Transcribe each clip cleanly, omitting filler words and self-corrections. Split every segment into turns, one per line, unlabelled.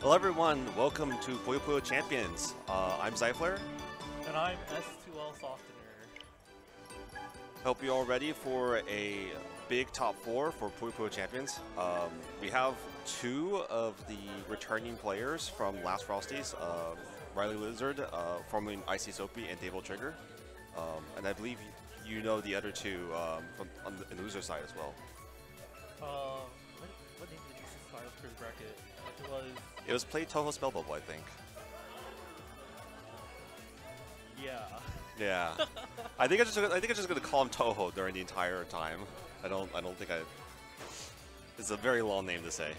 Hello everyone, welcome to Puyo Champions. I'm Zyfler.
And I'm S2L Softener.
Hope you're all ready for a big top 4 for Puyo Champions. We have 2 of the returning players from last Frosties, Riley Lizard, formerly Icy Soapy, and Davo Trigger. And I believe you know the other 2 from on the loser side as well.
What name did you start for the bracket?
It was Play Toho Spell Bubble, I think.
Yeah.
Yeah. I think I'm just gonna call him Toho during the entire time. I don't think I. It's a very long name to say.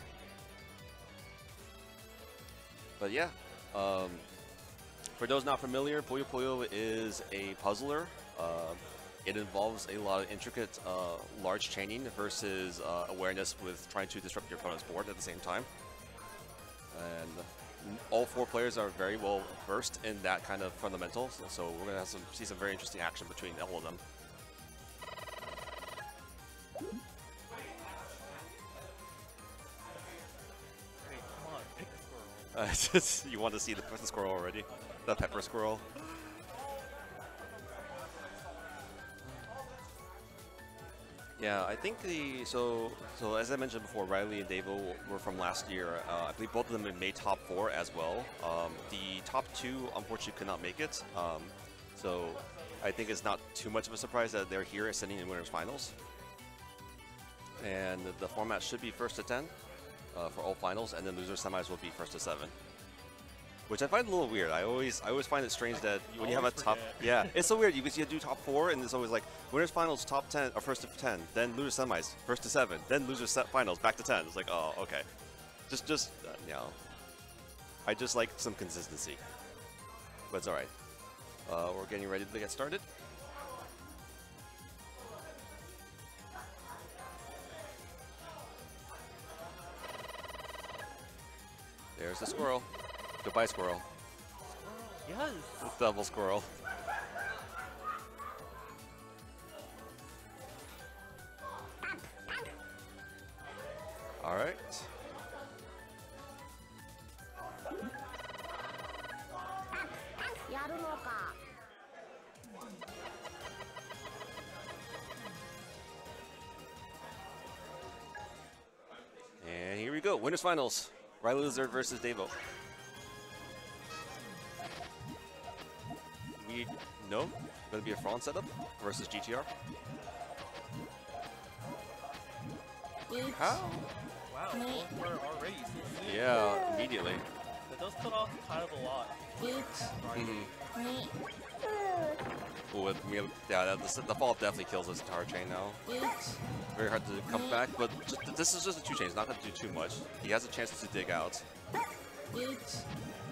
But yeah. For those not familiar, Puyo is a puzzler. It involves a lot of intricate, large chaining versus awareness with trying to disrupt your opponent's board at the same time. And all 4 players are very well versed in that kind of fundamentals, so we're gonna see some very interesting action between all of them.
Hey, come on, pick the squirrel.
You want to see the squirrel already? The pepper squirrel. Yeah, I think so as I mentioned before, Riley and Davo were from last year. I believe both of them made top 4 as well. The top 2 unfortunately could not make it. So I think it's not too much of a surprise that they're here sitting in winners finals. And the format should be 1st to 10 for all finals, and then loser semis will be 1st to 7. Which I find a little weird. I always find it strange that when you have a top, yeah, it's so weird because you do top 4 and it's always like winners finals top 10 or 1st to 10, then loser semis 1st to 7, then loser finals back to 10. It's like, oh, okay, just you know, I just like some consistency, but it's all right. We're getting ready to get started. There's the squirrel. Goodbye, squirrel.
Yes!
Double squirrel. Alright. And here we go. Winners finals. Riley Lizard versus Davo. No, going to be a front setup versus GTR. How?
Wow, we're already so soon.
Yeah, immediately.
That does put off kind of a lot.
Ooh, yeah, the fall definitely kills this entire chain now. Very hard to come back, but this is just a 2 chain. It's not going to do too much. He has a chance to dig out.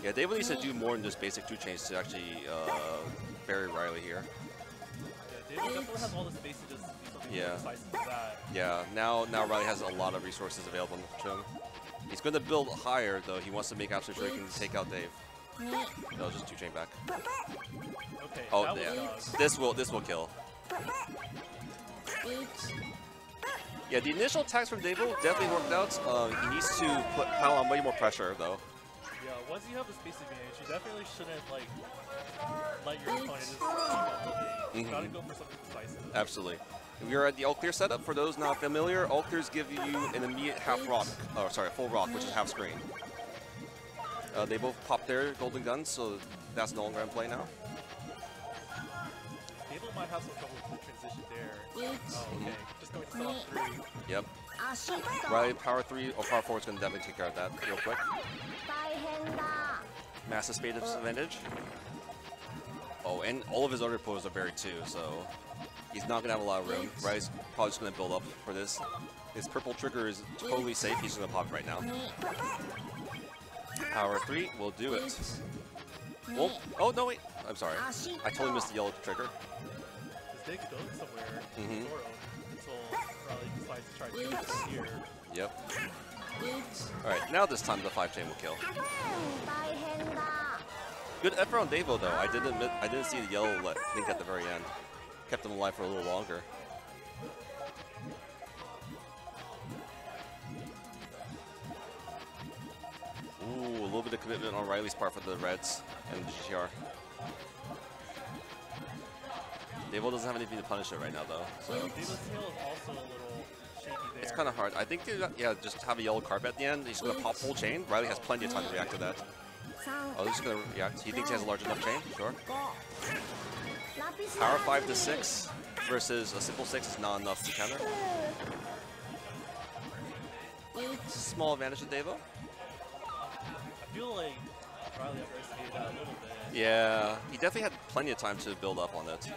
Yeah, Davo needs to do more than just basic 2 chains to actually bury Riley here.
Yeah, Davo definitely has all the space to just do something more decisive than that.
Yeah, now Riley has a lot of resources available to him. He's going to build higher, though. He wants to make absolutely sure he can take out Dave. No, just 2 chain back.
Okay,
oh, yeah. This will kill. Yeah, the initial attacks from Davo definitely worked out. He needs to pile on way more pressure, though.
Yeah, once you have the space advantage, you definitely shouldn't let your opponent just keep on moving. You gotta go for something decisive.
Absolutely. We are at the all clear setup. For those not familiar, all clears give you an immediate half rock, oh sorry, full rock, which is half screen. They both pop their golden guns, so that's no longer in play now.
Davo might have some trouble with the transition there. Oh, okay. Just going to set off 3.
Yep. Right, power 3 or power 4 is going to definitely take care of that real quick. Massive speed advantage. Oh, and all of his other poses are buried too, so he's not going to have a lot of room. Right, he's probably just going to build up for this. His purple trigger is totally safe. He's going to pop it right now. Power 3 will do it. Oh, no, wait. I'm sorry. I totally missed the yellow trigger.
They could go somewhere until Riley decides to try to do this here.
Yep. Alright, now this time the 5 chain will kill. Good effort on Davo though. I didn't see the yellow link at the very end. Kept him alive for a little longer. Ooh, bit of commitment on Riley's part for the Reds and the GTR. Devo doesn't have anything to punish it right now, though. So
Devo's tail is also a little shaky there.
it's kind of hard. I think, yeah, just have a yellow carpet at the end. He's going to pop full chain. Riley has plenty of time to react to that. Oh, he's going to react. He thinks he has a large enough chain, sure. Power 5 to 6 versus a simple 6 is not enough to counter. Small advantage to Devo.
I feel like Riley underestimated that a little bit.
Yeah, he definitely had plenty of time to build up on it.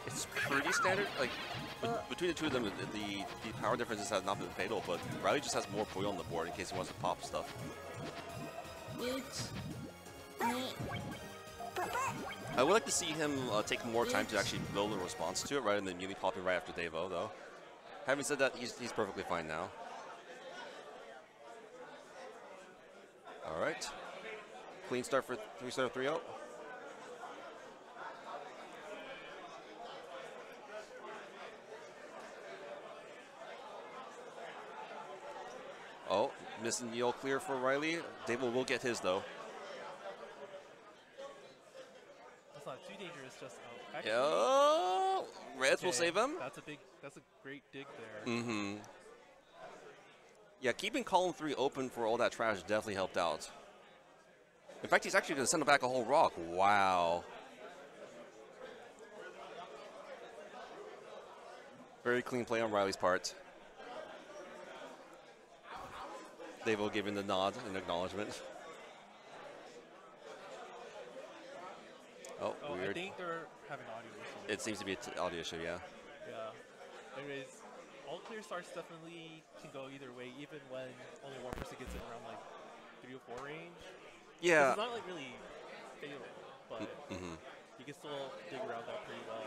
It's pretty standard. Like between the two of them, the power differences have not been fatal, but Riley just has more Puyo on the board in case he wants to pop stuff. I would like to see him take more time to actually build a response to it rather than immediately popping right after Devo, though. Having said that, he's perfectly fine now. All right. Clean start for 3-0. Oh, missing the all clear for Riley. Devo will get his, though.
That's not too dangerous, just out. Actually,
Yeah, Reds will save him.
That's a great dig there.
Mm-hmm. Yeah, keeping column 3 open for all that trash definitely helped out. In fact, he's actually going to send him back a whole rock. Wow. Very clean play on Riley's part. Devo giving the nod and acknowledgement. Oh, weird.
I think they're having audio issues.
It seems to be an audio issue, yeah.
Yeah. Anyways, all clear starts definitely can go either way, even when only one person gets it around like 3 or 4 range.
Yeah.
It's not like really fatal, but you can still dig around that pretty well.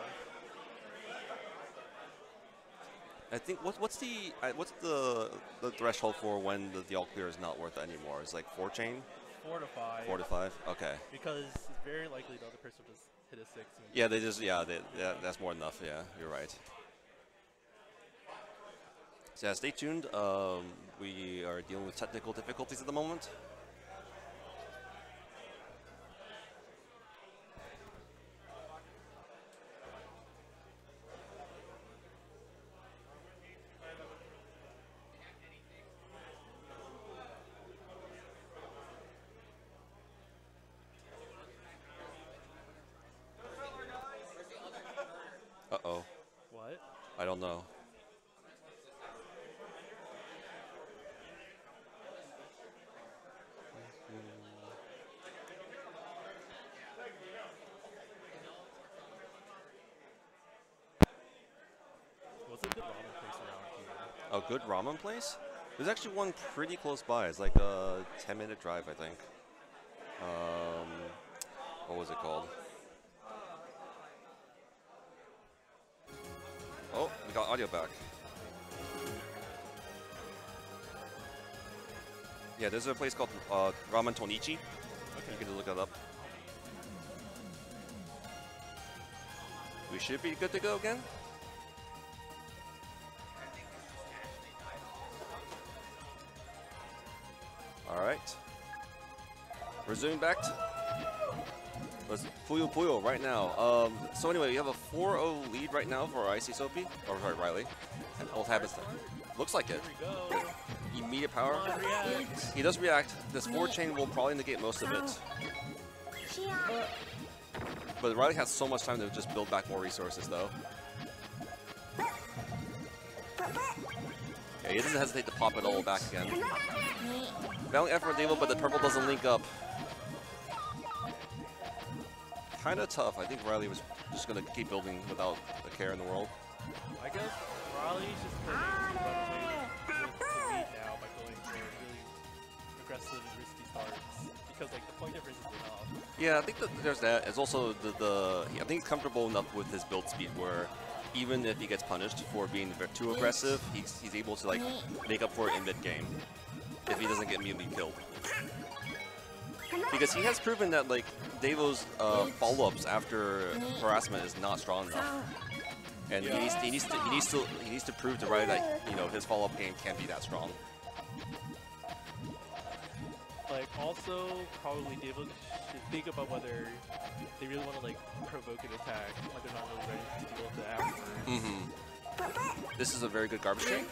I think what's the threshold for when the all clear is not worth it anymore? It's like 4 chain?
4 to 5.
4 to 5. Okay.
Because it's very likely the other person will just hit a 6.
Yeah, that's more than enough. Yeah, you're right. So yeah, stay tuned. We are dealing with technical difficulties at the moment. Uh-oh.
What?
I don't know.
What's a good ramen place around here?
A good ramen place? There's actually one pretty close by. It's like a 10-minute drive, I think. What was it called? Oh, we got audio back. Yeah, there's a place called Ramen Tonichi.
Okay.
You can look that up. We should be good to go again. All right. Resuming back. Let's Puyo right now. So anyway, we have a 4-0 lead right now for Icy Soapy, or sorry, Riley. And Old Habits. Looks like it.
There we go.
Immediate power. He does react. This 4 chain will probably negate most of it. But Riley has so much time to just build back more resources, though. Yeah, he doesn't hesitate to pop it all back again. Valiant effort for Devo, but the purple doesn't link up. Kind of tough. I think Riley was just going to keep building without a care in the world.
I guess Riley's just playing to lead now by going for really aggressive and risky starts. Because like the point difference is enough.
Yeah, I think that there's that. It's also I think he's comfortable enough with his build speed where even if he gets punished for being too aggressive, he's able to like make up for it in mid game if he doesn't get immediately killed. Because he has proven that like Devo's follow-ups after harassment is not strong enough, and he needs to prove to Riley that his follow-up game can be that strong.
Like also probably Devo should think about whether they really want to like provoke an attack when they're not really ready to deal with it afterwards.
This is a very good garbage chain.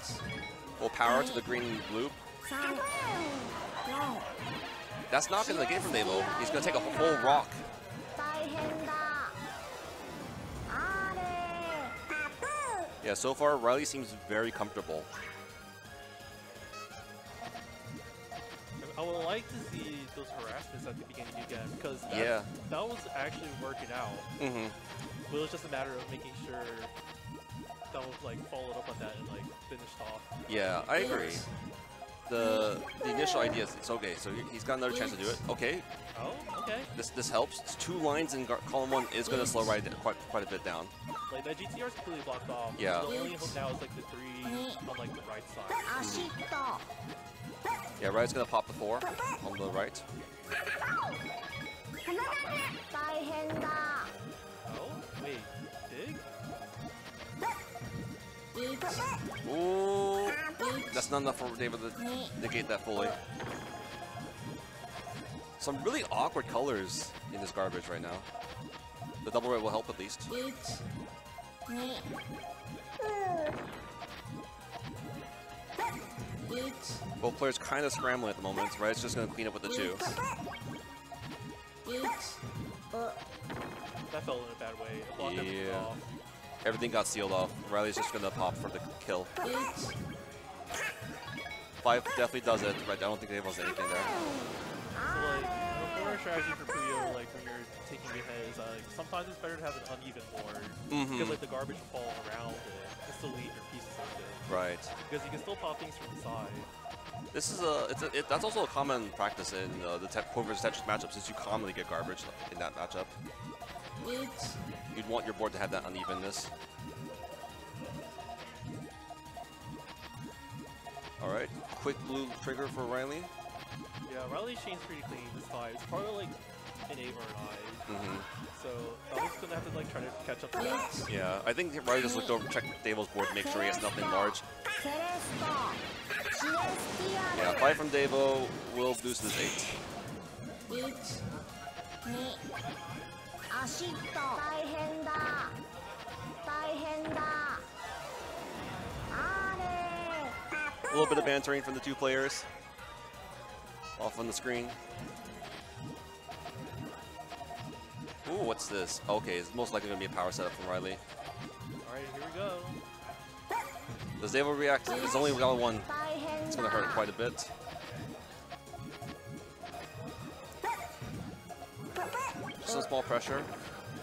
Full power to the green and blue. That's not going to get from Devo. He's going to take a full rock. Yeah, so far Riley seems very comfortable.
I would like to see those harassments at the beginning again because that was actually working out. But it was just a matter of making sure that was like followed up on that and like finished off.
Yeah, I agree. The initial idea is it's okay, so he's got another chance to do it. Okay.
Oh, okay.
This helps. It's 2 lines in column 1 is going to slow Riley quite a bit down.
Like that GTR is completely blocked off.
Yeah.
The only hope now is like the 3 on like the right side.
Yeah, Riley's going to pop the 4 on the right.
Oh, wait, dig?
Ooh, that's not enough for David to negate that fully. Some really awkward colors in this garbage right now. The double red will help at least. Both players kind of scrambling at the moment, right? It's just going to clean up with the 2.
That fell in a bad way.
Yeah. Everything got sealed off. Riley's just going to pop for the kill. 5 definitely does it. Right, I don't think Dave has anything there.
So like, the forward strategy for Puyo, like when you're taking your head, is like sometimes it's better to have an uneven board because like the garbage will fall around it and still leave your pieces of it.
Right.
Because you can still pop things from the side.
This is that's also a common practice in the Puyo vs Tetris matchup, since you commonly get garbage in that matchup. You'd want your board to have that unevenness. Alright, quick blue trigger for Riley.
Yeah, Riley's chain's pretty clean this time. It's probably like an 8 or an I. So Riley's gonna have to like try to catch up to that.
Yeah, I think Riley just looked over, checked Devo's board to make sure he has nothing large. Yeah, 5 from Devo will boost his 8. A little bit of bantering from the 2 players. Off on the screen. Ooh, what's this? Okay, it's most likely going to be a power setup from Riley.
Alright, here we go.
Does Devo react? It's only got 1. It's going to hurt quite a bit. Just some small pressure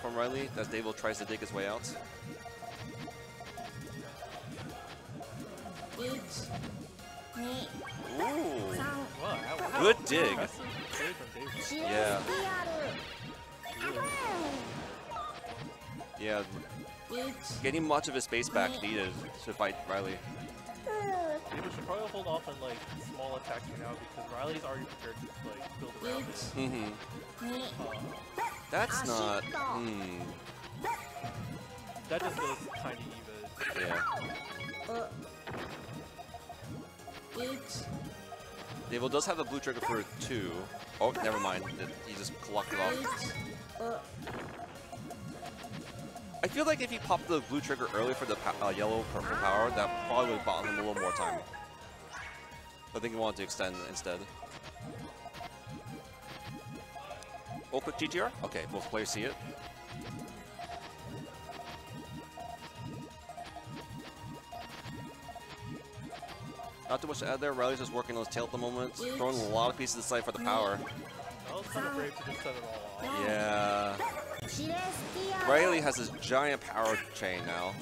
from Riley as Devo tries to dig his way out. Ooh.
Wow,
Good dig. Yeah. Yeah. Getting much of his space back needed to fight Riley.
David should probably hold off on like small attacks for now because Riley's already prepared to like build around it.
That's not.
That just feels kind of even.
Yeah. Devo does have the blue trigger for 2. Oh, never mind. He just collected off. I feel like if he popped the blue trigger early for the yellow-purple power, that probably would have bought him a little more time. I think he wanted to extend instead. Oh, quick GTR? Okay, both players see it. Not too much to add there. Riley's just working on his tail at the moment, throwing a lot of pieces aside for the power.
I was kind of brave to just set it all off.
Yeah. Riley has this giant power chain now.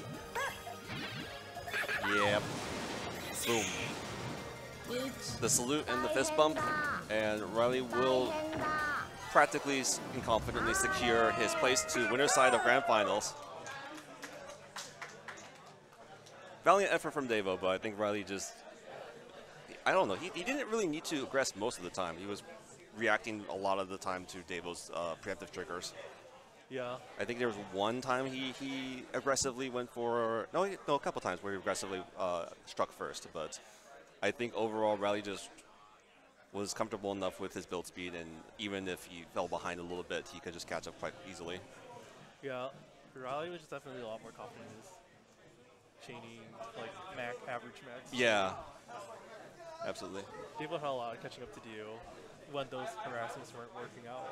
Yep. Boom. The salute and the fist bump, and Riley will practically and confidently secure his place to winner's side of Grand Finals. Valiant effort from Devo, but I think Riley just, I don't know, he didn't really need to aggress most of the time. He was reacting a lot of the time to Davo's preemptive triggers.
Yeah.
I think there was one time he aggressively went for no, a couple times where he aggressively struck first, but I think overall Riley just was comfortable enough with his build speed, and even if he fell behind a little bit, he could just catch up quite easily.
Yeah, Riley was just definitely a lot more confident in his chaining, like average max.
Yeah, absolutely.
Davo had a lot of catching up to do when those harassments weren't working out.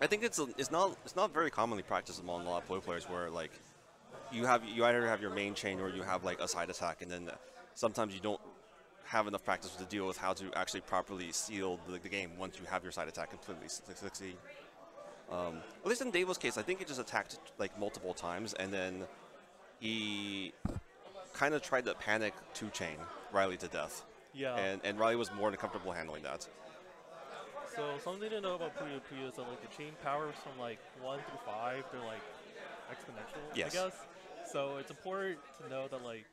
I think it's not very commonly practiced among a lot of Puyo players where like you either have your main chain or you have like a side attack, and then sometimes you don't have enough practice to deal with how to actually properly seal the game once you have your side attack completely succeed. At least in Davo's case, I think he just attacked like multiple times, and then he kind of tried to panic two-chain Riley to death.
Yeah.
And Riley was more than comfortable handling that.
So something to know about Puyo is that like the chain powers from like 1 through 5, they're like exponential,
yes.
I guess. So it's important to know that like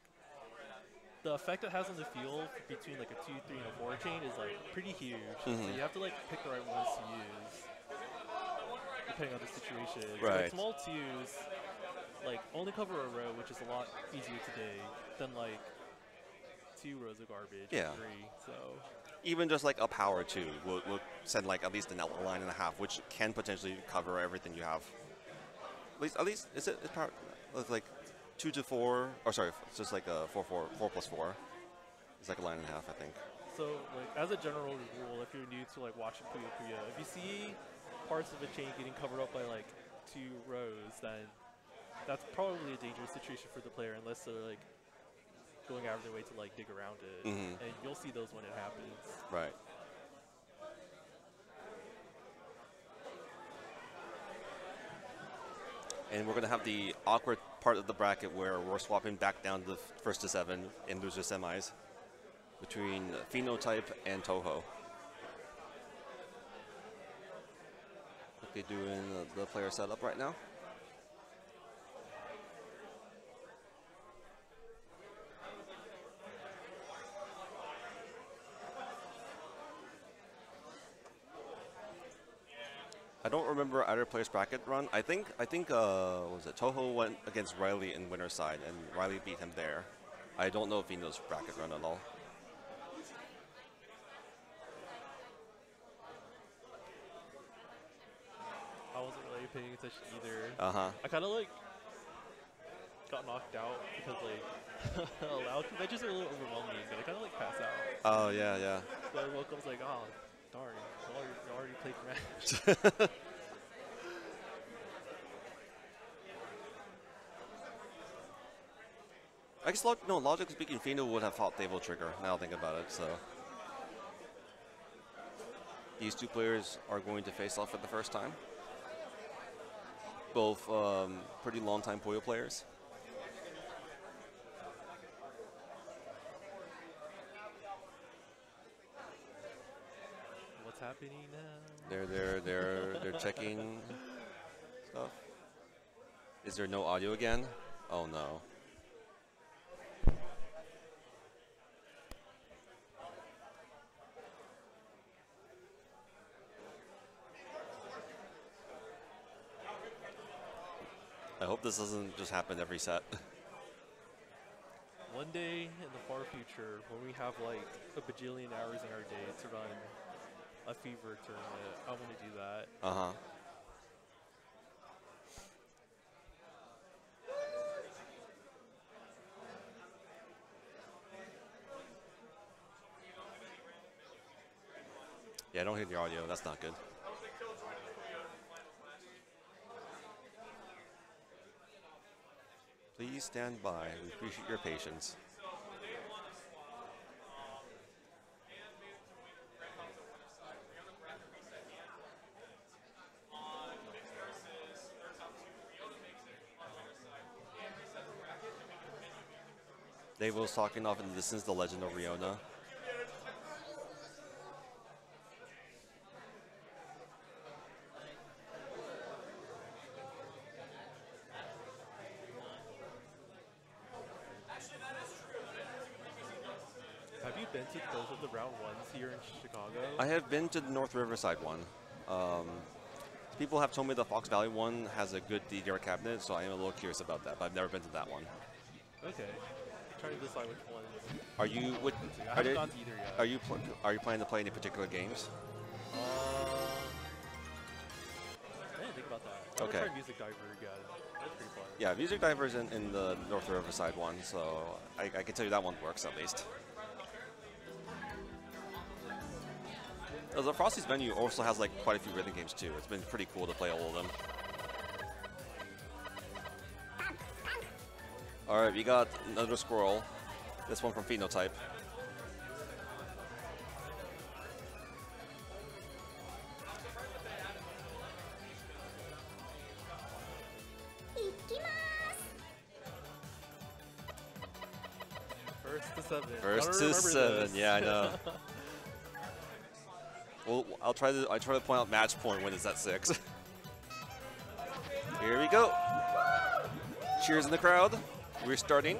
the effect it has on the field between like a 2, 3, and a 4 chain is like pretty huge. So you have to like pick the right ones to use depending on the situation.
Right.
Like small 2s like only cover a row, which is a lot easier today than like 2 rows of garbage.
Yeah.
Or 3. So
even just like a power 2 will send like at least a line and a half, which can potentially cover everything you have. At least is it power? It's like 2 to 4, or sorry, it's just like a 4 plus 4. It's like a line and a half, I think.
So like as a general rule, if you're new to like watching Puyo, if you see parts of a chain getting covered up by like 2 rows, then that's probably a dangerous situation for the player unless they're like going out of their way to like dig around it, and you'll see those when it happens.
Right. And we're going to have the awkward part of the bracket where we're swapping back down to the first to 7 in loser semis between Phenotype and Toho. What they doing the player setup right now? I don't remember either player's bracket run. I think what was it? Toho went against Riley in winner's side, and Riley beat him there. I don't know if he knows bracket run at all.
I wasn't really paying attention either.
Uh-huh.
I kind of like got knocked out because like loud conventions are a little overwhelming, but I kind of like pass out.
Oh yeah, yeah.
So I woke up, was like, oh, darn, you already played the match.
I guess logically speaking, Pheno would have fought Davo Trigger. Now I think about it, so these two players are going to face off for the first time. Both pretty long-time Puyo players.
What's happening now?
They're checking stuff. Is there no audio again? Oh no. I hope this doesn't just happen every set.
One day in the far future, when we have like a bajillion hours in our day to run a fever tournament, I want to do that.
Uh-huh. Yeah, I don't hear the audio. That's not good. Please stand by. We appreciate your patience. Dave was talking off in the distance, the legend of Riona.
been to both of the round ones here in Chicago?
I have been to the North Riverside one. People have told me the Fox Valley one has a good DDR cabinet, so I am a little curious about that, but I've never been to that one.
Okay. I'm trying to decide which one.
Are you?
I haven't gone to either yet.
Are you planning to play any particular games?
I didn't think about that.
Okay.
Try Music Diver again. That's pretty fun.
Yeah, Music Diver's in the North Riverside one, so I can tell you that one works at least. The Frosty's venue also has like quite a few rhythm games too. It's been pretty cool to play all of them. All right, we got another squirrel. This one from Phenotype.
First to 7.
First to 7. Yeah, I know. Well, I try to point out match point when it's at 6. Here we go. Cheers in the crowd. We're starting.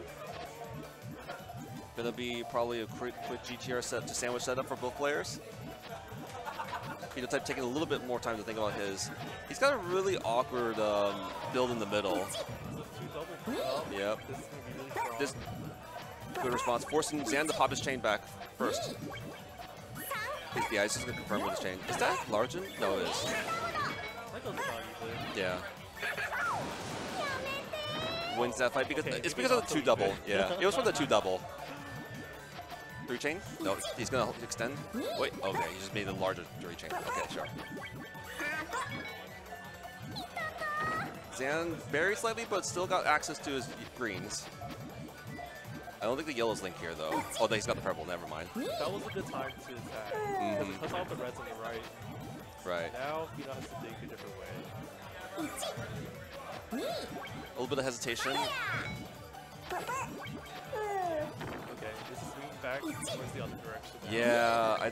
Gonna be probably a quick GTR set to sandwich setup for both players. Phenotype taking a little bit more time to think about his. He's got a really awkward build in the middle. Yep. This good response, forcing Zan to pop his chain back first. Yeah, he's just gonna confirm with his chain. Is that Largen? No, it is. Yeah. Wins that fight because it's because of the 2-double. Yeah, it was from the 2-double. 3 chain? No, he's gonna extend. Wait, okay, he just made a larger 3 chain. Okay, sure. Zan buried slightly, but still got access to his greens. I don't think the yellow's link here though. Oh, he's got the purple. Never mind.
That was a good time to attack. Because it cuts off the reds on the right.
Right.
Now Pheno has to dig a different way.
A little bit of hesitation.
Okay, this is swinging back towards the other direction now.
Yeah,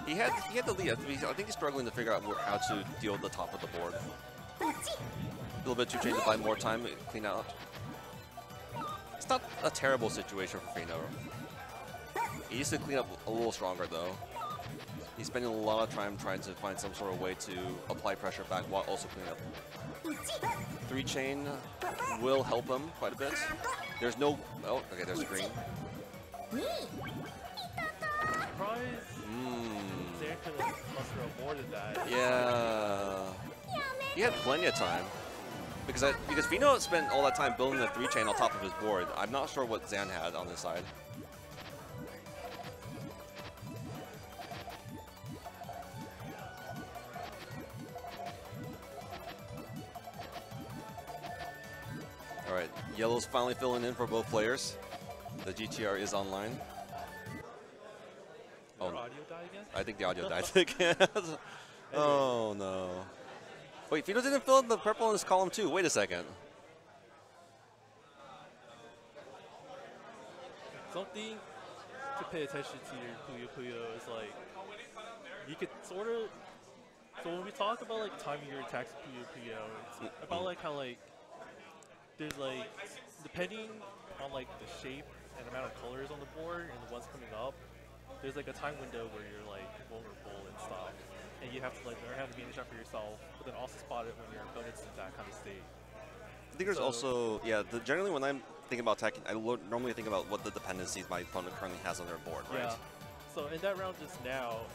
he had the lead. I think he's struggling to figure out how to deal with the top of the board. A little bit too chain to buy more time, clean out. It's not a terrible situation for Pheno. He needs to clean up a little stronger though. He's spending a lot of time trying to find some sort of way to apply pressure back while also cleaning up. 3 chain will help him quite a bit. There's no... Oh, okay, there's a green.
Surprise! Zan could have mustered up more than that.
Yeah. He had plenty of time. Because Pheno spent all that time building the 3 chain on top of his board. I'm not sure what Zan had on this side. All right, yellow's finally filling in for both players. The GTR is online.
Oh, audio died again?
I think the audio died again. Oh no. Wait, Pheno didn't fill in the purple in his column too. Wait a second.
Something to pay attention to your Puyo is like, you could sort of, so when we talk about like timing your attacks with Puyo, it's about like how like, there's like, depending on like the shape and amount of colors on the board and the ones coming up, there's like a time window where you're like vulnerable and stuff. And you have to like learn how to manage that for yourself, but then also spot it when your opponent's in that kind of state.
I think there's also, yeah, generally when I'm thinking about attacking, I normally think about what the dependencies my opponent currently has on their board, right?
Yeah. So in that round just now,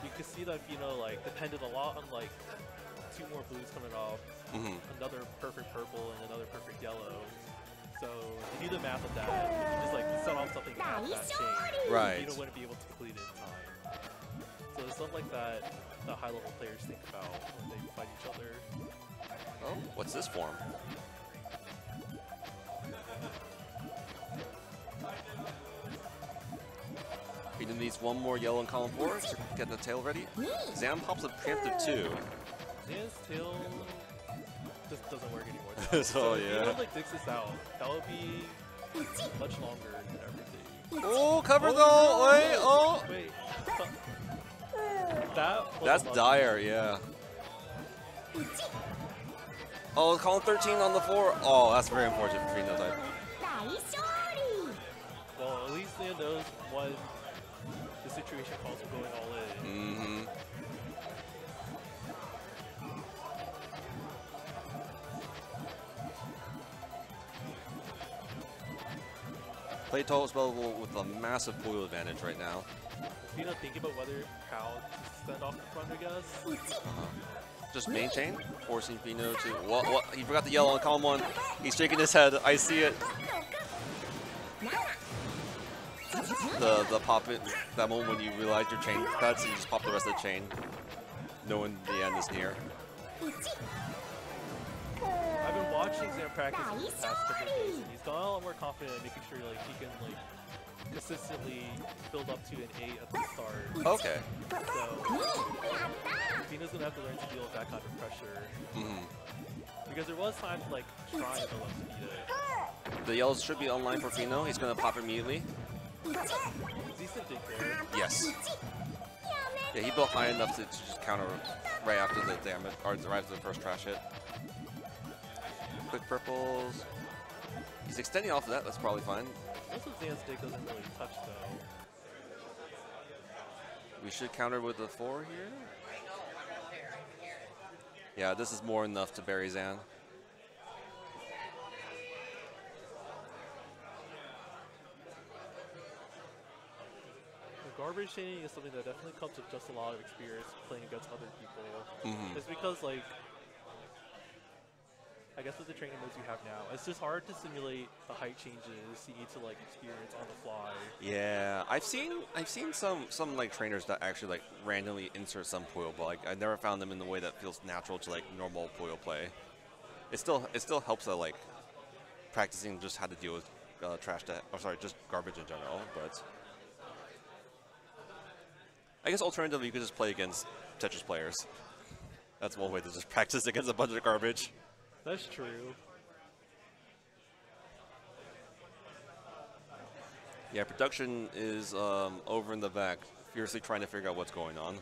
you can see that Pheno like depended a lot on like 2 more blues coming off, another perfect purple and another perfect yellow. So if you do the math of that, you can just like set off something at that chain.
Right.
Pheno wouldn't be able to complete it in time. So it's stuff like that the high-level players think about when they fight each other.
Oh, what's this form? Pheno needs 1 more yellow in column 4 to get the tail ready. Zan pops a preemptive 2.
Zan's tail just doesn't work anymore.
So yeah.
If you like digs this out, that would be much longer than everything.
Oh, cover though! Wait, oh!
Wait. That's
dire, yeah. Oh, calling 13 on the 4. Oh, that's very unfortunate for Fino type.
Well, at least they knows when the situation calls for going all in.
Mm-hmm. Play tall as well with a massive Puyo advantage right now.
Fino thinking about how to send off the front, I guess.
Just maintain, forcing Fino to. What? He forgot the yellow on column 1. He's shaking his head. I see it. The pop it, that moment when you realize your chain cuts and you just pop the rest of the chain, knowing the end is near.
I've been watching Sam practice in the past couple of days, and he's gotten a lot more confident in making sure like he can like consistently build up to an 8 at the start.
Okay.
So Fino's gonna have to learn to deal with that kind of pressure. Because there was times like trying to build up to beat it.
The yellows should be online for Fino. He's gonna pop immediately.
Decent dig there.
Yes. Yeah, he built high enough to just counter right after the damage, or right after the first trash hit. Quick purples. He's extending off of that. That's probably fine.
Most of Zan's dig doesn't really touch though.
We should counter with the 4 here. Yeah, this is more than enough to bury Zan.
Garbage chaining is something that definitely comes with just a lot of experience playing against other people. It's because, like, I guess with the training modes you have now, it's just hard to simulate the height changes you need to like experience on the fly.
Yeah, I've seen some like trainers that actually like randomly insert some Puyo, but like I never found them in the way that feels natural to like normal Puyo play. It still helps that like practicing just how to deal with just garbage in general, but. I guess alternatively, you could just play against Tetris players. That's one way to just practice against a bunch of garbage.
That's true.
Yeah, production is over in the back, fiercely trying to figure out what's going on.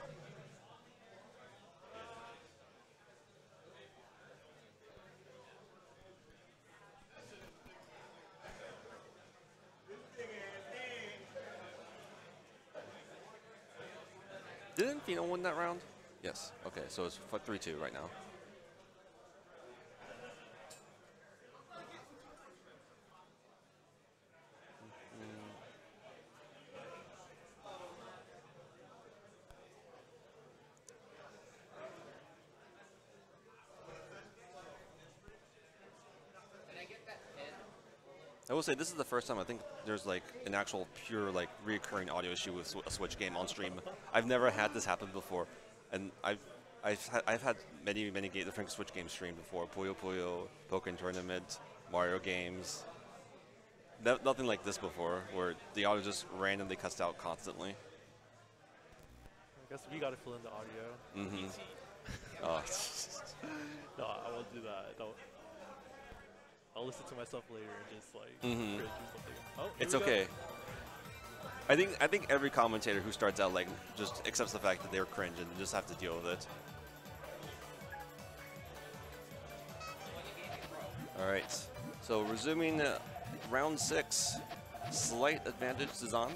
Didn't Fino win that round? Yes. Okay, so it's 3-2 right now. I will say this is the first time I think there's like an actual pure like reoccurring audio issue with a Switch game on stream. I've never had this happen before, and I've had many different Switch games streamed before. Puyo, Pokken Tournament, Mario games. Nothing like this before, where the audio just randomly cuts out constantly.
I guess we gotta fill in the audio.
Oh.
No, I won't do that. I'll listen to myself later and just like do something. Oh,
it's okay. I think every commentator who starts out like just accepts the fact that they're cringe and just have to deal with it. All right, so resuming round 6, slight advantage to Zan.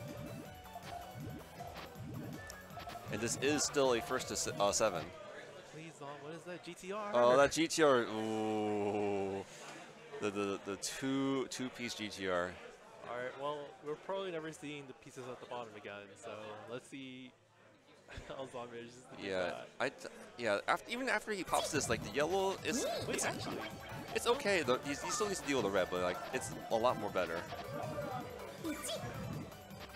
And this is still a first to 7.
Please, Zan, what is that GTR?
Oh, that GTR. Ooh. The two-piece GTR.
All right. Well, we're probably never seeing the pieces at the bottom again. So let's see how Zan manages to do that.
Even after he pops this, like the yellow is.
Actually,
it's okay. He still needs to deal with the red, but like it's a lot more better.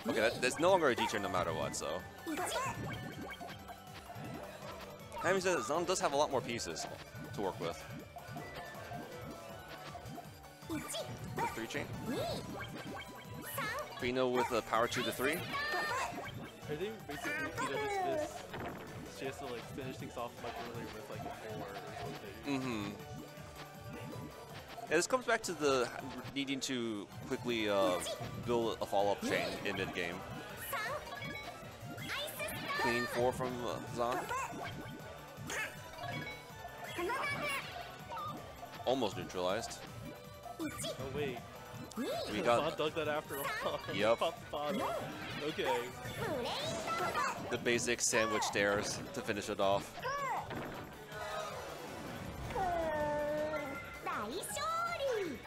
Okay, that's no longer a GTR no matter what. So. Having said that, Zan does have a lot more pieces to work with. With 3 chain. Fino with a power 2 to 3.
I think basically Fino is she has to like finish things off much earlier with like a 4 or something.
And this comes back to the needing to quickly build a follow-up chain in mid-game. Clean 4 from Zan. almost neutralized.
Oh wait.
We got
dug that after all.
Yep.
Popped the bottom. Okay.
The basic sandwich stairs to finish it off.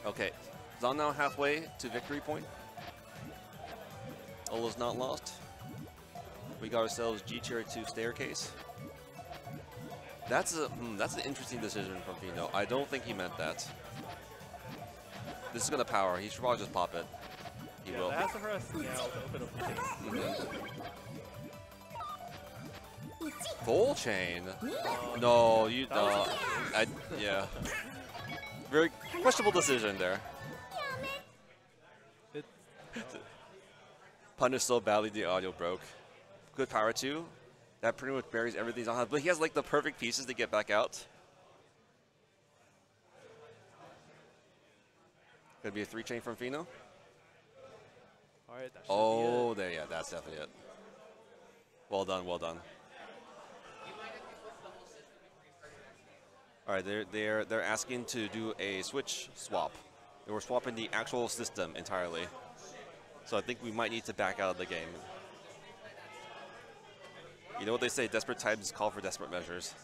Okay, Zon now halfway to victory point. All is not lost. We got ourselves G Chair 2 staircase. That's an interesting decision from Pino. I don't think he meant that. This is gonna power. He should probably just pop it. He will.
That has to harass now to open up the chain.
Full chain? No, you. Yeah. Very questionable decision there. Punished so badly the audio broke. Good power 2. That pretty much buries everything on him. But he has like the perfect pieces to get back out. Could be a 3 chain from Fino.
Alright, that should
oh, there, yeah, that's definitely it. Well done, well done. All right, they're asking to do a switch swap. They were swapping the actual system entirely. So I think we might need to back out of the game. You know what they say, desperate times call for desperate measures.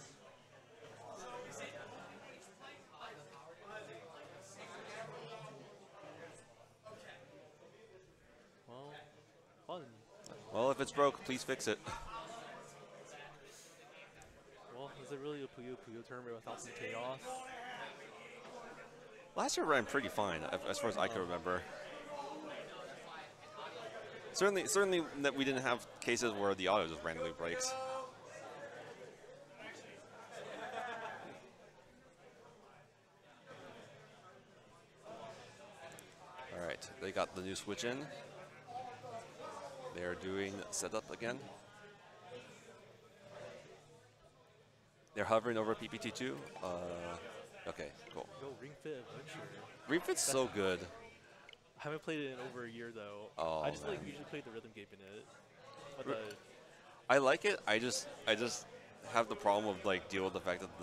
Well, fun.
Well, if it's broke, please fix it.
Well, is it really a Puyo tournament without some chaos?
Last year ran pretty fine, as far as I can remember. Certainly that we didn't have cases where the auto just randomly breaks. All right, they got the new switch in. They're doing setup again. They're hovering over PPT2. Okay, cool.
Go Ring Fit Adventure.
Ring Fit's so good.
I haven't played it in over a year though.
Oh,
I just
man.
like usually play the rhythm game in it. But
I like it. I just have the problem of like deal with the fact that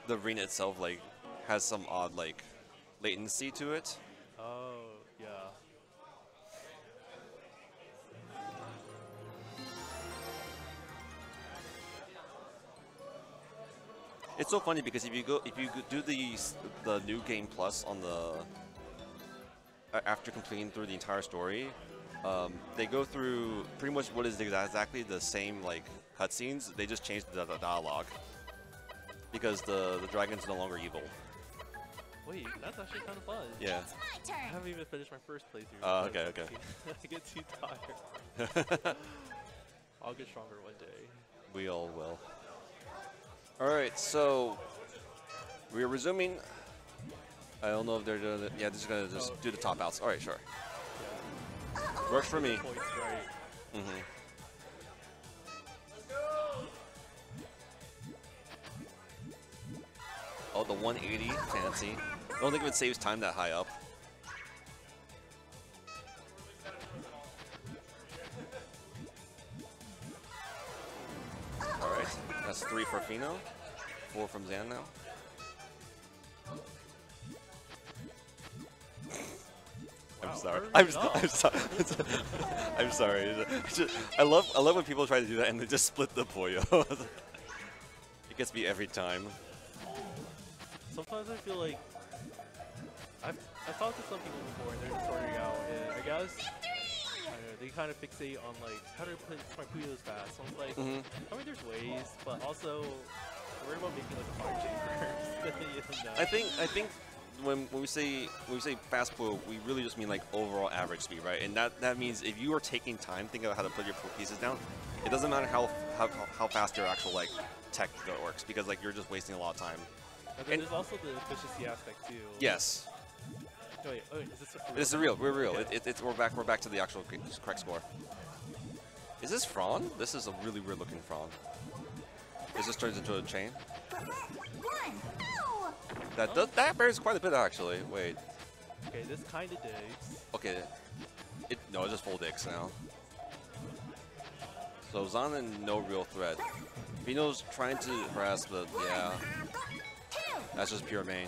the arena itself like has some odd like latency to it.
oh yeah.
It's so funny because if you do the new game plus on the after completing through the entire story, they go through pretty much what is exactly the same like cutscenes. They just changed the dialogue because the dragon's no longer evil.
Wait, that's actually kind of fun.
Yeah.
I haven't even finished my first playthrough.
Okay.
I get too tired. I'll get stronger one day.
We all will. All right, so we're resuming. I don't know if they're doing it. Yeah, they're just gonna do the top outs. All right, sure.
Yeah.
Works for me.
Points right.
Mm-hmm. Oh, the 180, fancy. I don't think it saves time that high up. All right, that's 3 for Fino, 4 from Zan now. I'm sorry. I'm sorry. I'm sorry. I love when people try to do that and they just split the Puyo. It gets me every time.
Sometimes I feel like I've talked to some people before and they're just sorting out, and I guess I don't know, they kind of fixate on like how do I put my Puyos fast. So I'm like, I mean, there's ways, but also worry about making like a 5 chain first. You know?
I think when we say fast Puyo, we really just mean like overall average speed, right? And that means if you are taking time thinking about how to put your pieces down, it doesn't matter how fast your actual like tech works, because like you're just wasting a lot of time.
And then there's also the efficiency aspect too.
Yes.
Oh, wait, is this real?
This is real. We're real.
Okay.
We're back to the actual correct score. Is this Fron? This is a really weird looking Fron. This just turns into a chain. That bears quite a bit actually. Wait.
Okay, this kind of digs.
Okay. No, it's just full dicks now. So Zan in no real threat. Vino's trying to harass, but yeah. That's just pure main.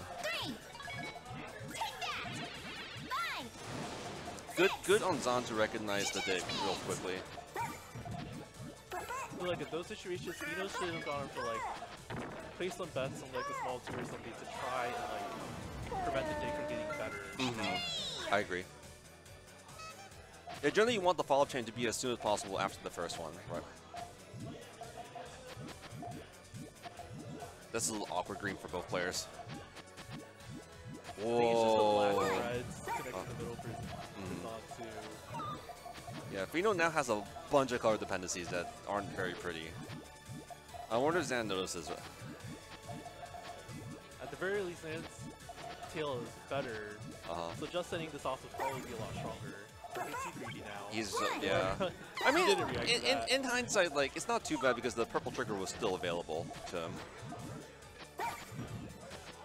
Good on Zahn to recognize the dig real quickly.
So like in those situations, Fino should have gone for like place some bets on like a small 2 or something to try and like prevent the dig from getting better.
I agree. Yeah, generally you want the follow-up chain to be as soon as possible after the first one, right? This is a little awkward green for both players. Whoa. Yeah, Fino now has a bunch of color dependencies that aren't very pretty. I wonder if Zan notices it.
At the very least, Zan's tail is better. So just setting this off would probably be a lot stronger. He's too greedy now.
He's, yeah. I mean, in hindsight, like, it's not too bad because the purple trigger was still available to him.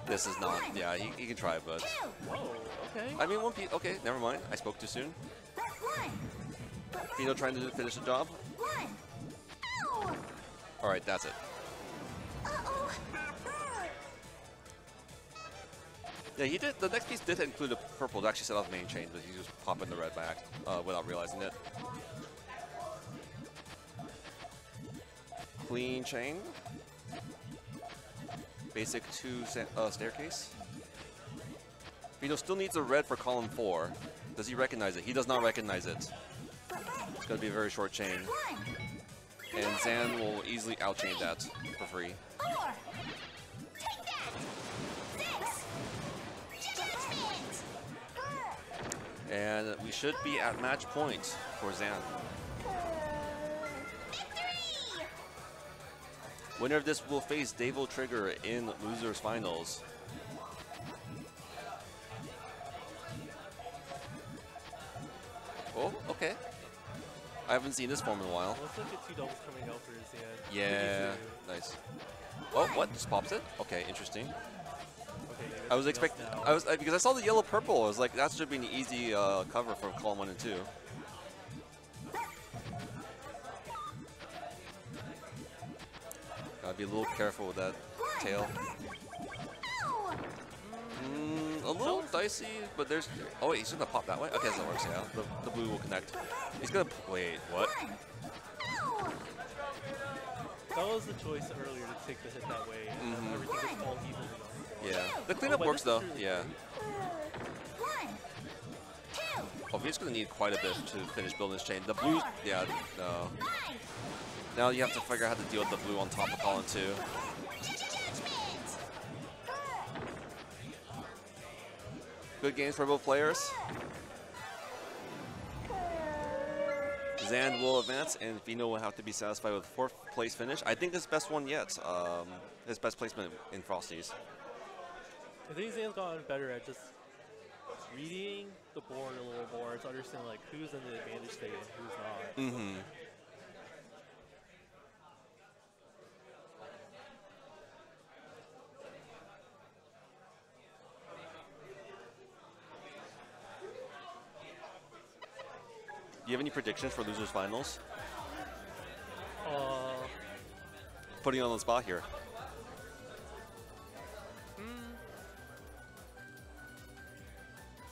This is not, yeah, he can try, but...
Oh, okay.
I mean, one piece, okay, never mind. I spoke too soon. Fino trying to finish the job. Alright, that's it. Yeah, he did. The next piece did include a purple to actually set off main chain, but he just popping the red back without realizing it. Clean chain. Basic 2 staircase. Fino still needs a red for column 4. Does he recognize it? He does not recognize it. It's going to be a very short chain. And Zan will easily outchain that for free. And we should be at match point for Zan. Winner of this will face Devil Trigger in losers finals. Oh, okay. I haven't seen this form in a while.
Looks like a 2 doubles coming out for Zan.
Yeah, nice. Oh, what? Just pops it? Okay, interesting.
Okay,
I was expecting, because I saw the yellow purple. I was like, that should be an easy cover for column 1 and 2. Gotta be a little careful with that tail. A little dicey, but there's. Oh wait, he's gonna pop that way. Okay, that works. Yeah, the blue will connect. He's gonna. Wait, what?
That was the choice earlier to take the hit that way. And everything just fall evenly on.
Yeah, the cleanup works though. Yeah. Oh, he's gonna need quite a bit to finish building this chain. The blue. Yeah. No. Now you have to figure out how to deal with the blue on top of column 2. Good games for both players. Zan will advance, and Fino will have to be satisfied with 4th place finish. I think his best one yet. His best placement in Frosties.
I think Zan's gotten better at just reading the board a little more to understand like who's in the advantage state and who's not.
Do you have any predictions for losers finals? Putting you on the spot here.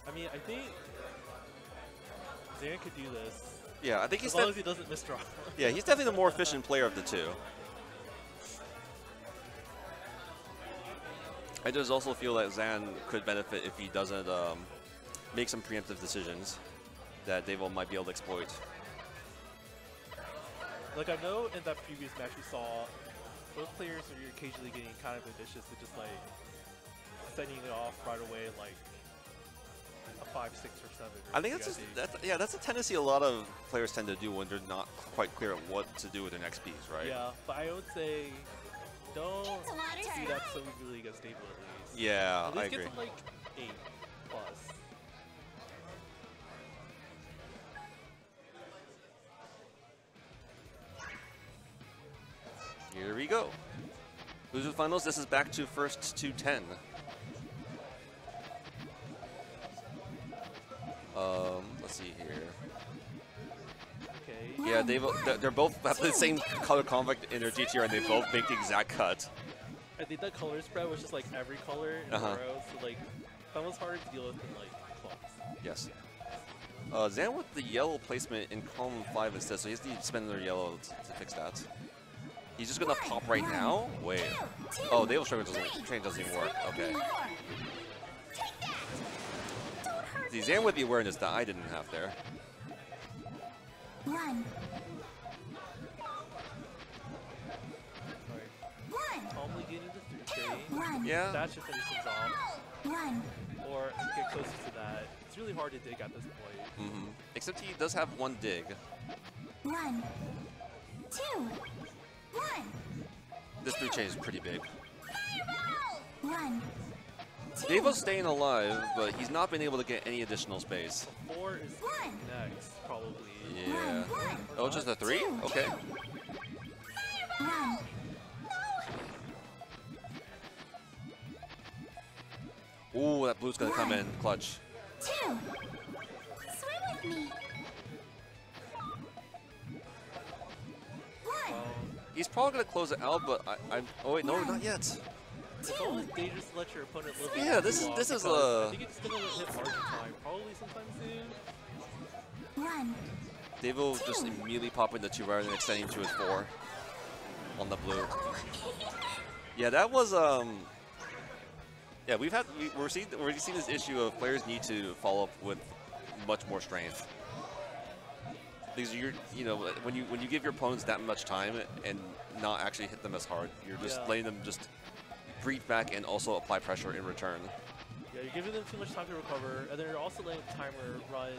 I mean, I think Zan could do this.
Yeah, I think he's
as long as he doesn't misdraw.
Yeah, he's definitely the more efficient player of the two. I just also feel that Zan could benefit if he doesn't make some preemptive decisions that Devil might be able to exploit.
Like I know in that previous match we saw both players are occasionally getting kind of ambitious to just like setting it off right away like a 5, 6, or 7.
I think that's a tendency a lot of players tend to do when they're not quite clear on what to do with their next piece, right?
Yeah, but I would say don't do that so easily against Devil at least.
Yeah,
at least
I agree.
Get to like 8+.
Here we go. Loser finals, this is back to first to 10. Let's see here.
Okay.
Yeah, they're both have the same color conflict in their GTR and they both make the exact cut.
I think that color spread was just like every color in a row, so like that was hard to deal with in like clubs.
Yes. Zan with the yellow placement in column 5 instead, so he has to spend their yellow to fix that. He's just gonna pop right now? Wait. Oh, the train doesn't even work. Okay. See, Zan with the awareness that I didn't have there.
Calmly getting the 3K.
Yeah.
That should finish things off. Or get closer to that. It's really hard to dig at this point.
Except he does have one dig.
1, 2, 1.
This 3K is pretty big.
1, 2.
Devo's staying alive, but he's not been able to get any additional space.
4 is next, probably.
Yeah. Oh, just a 3? Okay.
1.
Ooh, that blue's gonna come in clutch.
2. Swim with me. 1.
He's probably gonna close it out, but oh wait, no, not yet.
It's always dangerous to let your opponent live.
Yeah, this is
I think it's gonna hit margin time, probably sometime soon.
1.
Devo just immediately popping the 2 rather than extending to his 4 on the blue. Yeah, that was yeah, we're seeing this issue of players need to follow up with much more strength. Because you know, when you give your opponents that much time and not actually hit them as hard, you're just letting them just breathe back and also apply pressure in return.
Yeah, you're giving them too much time to recover, and then you're also letting the timer run.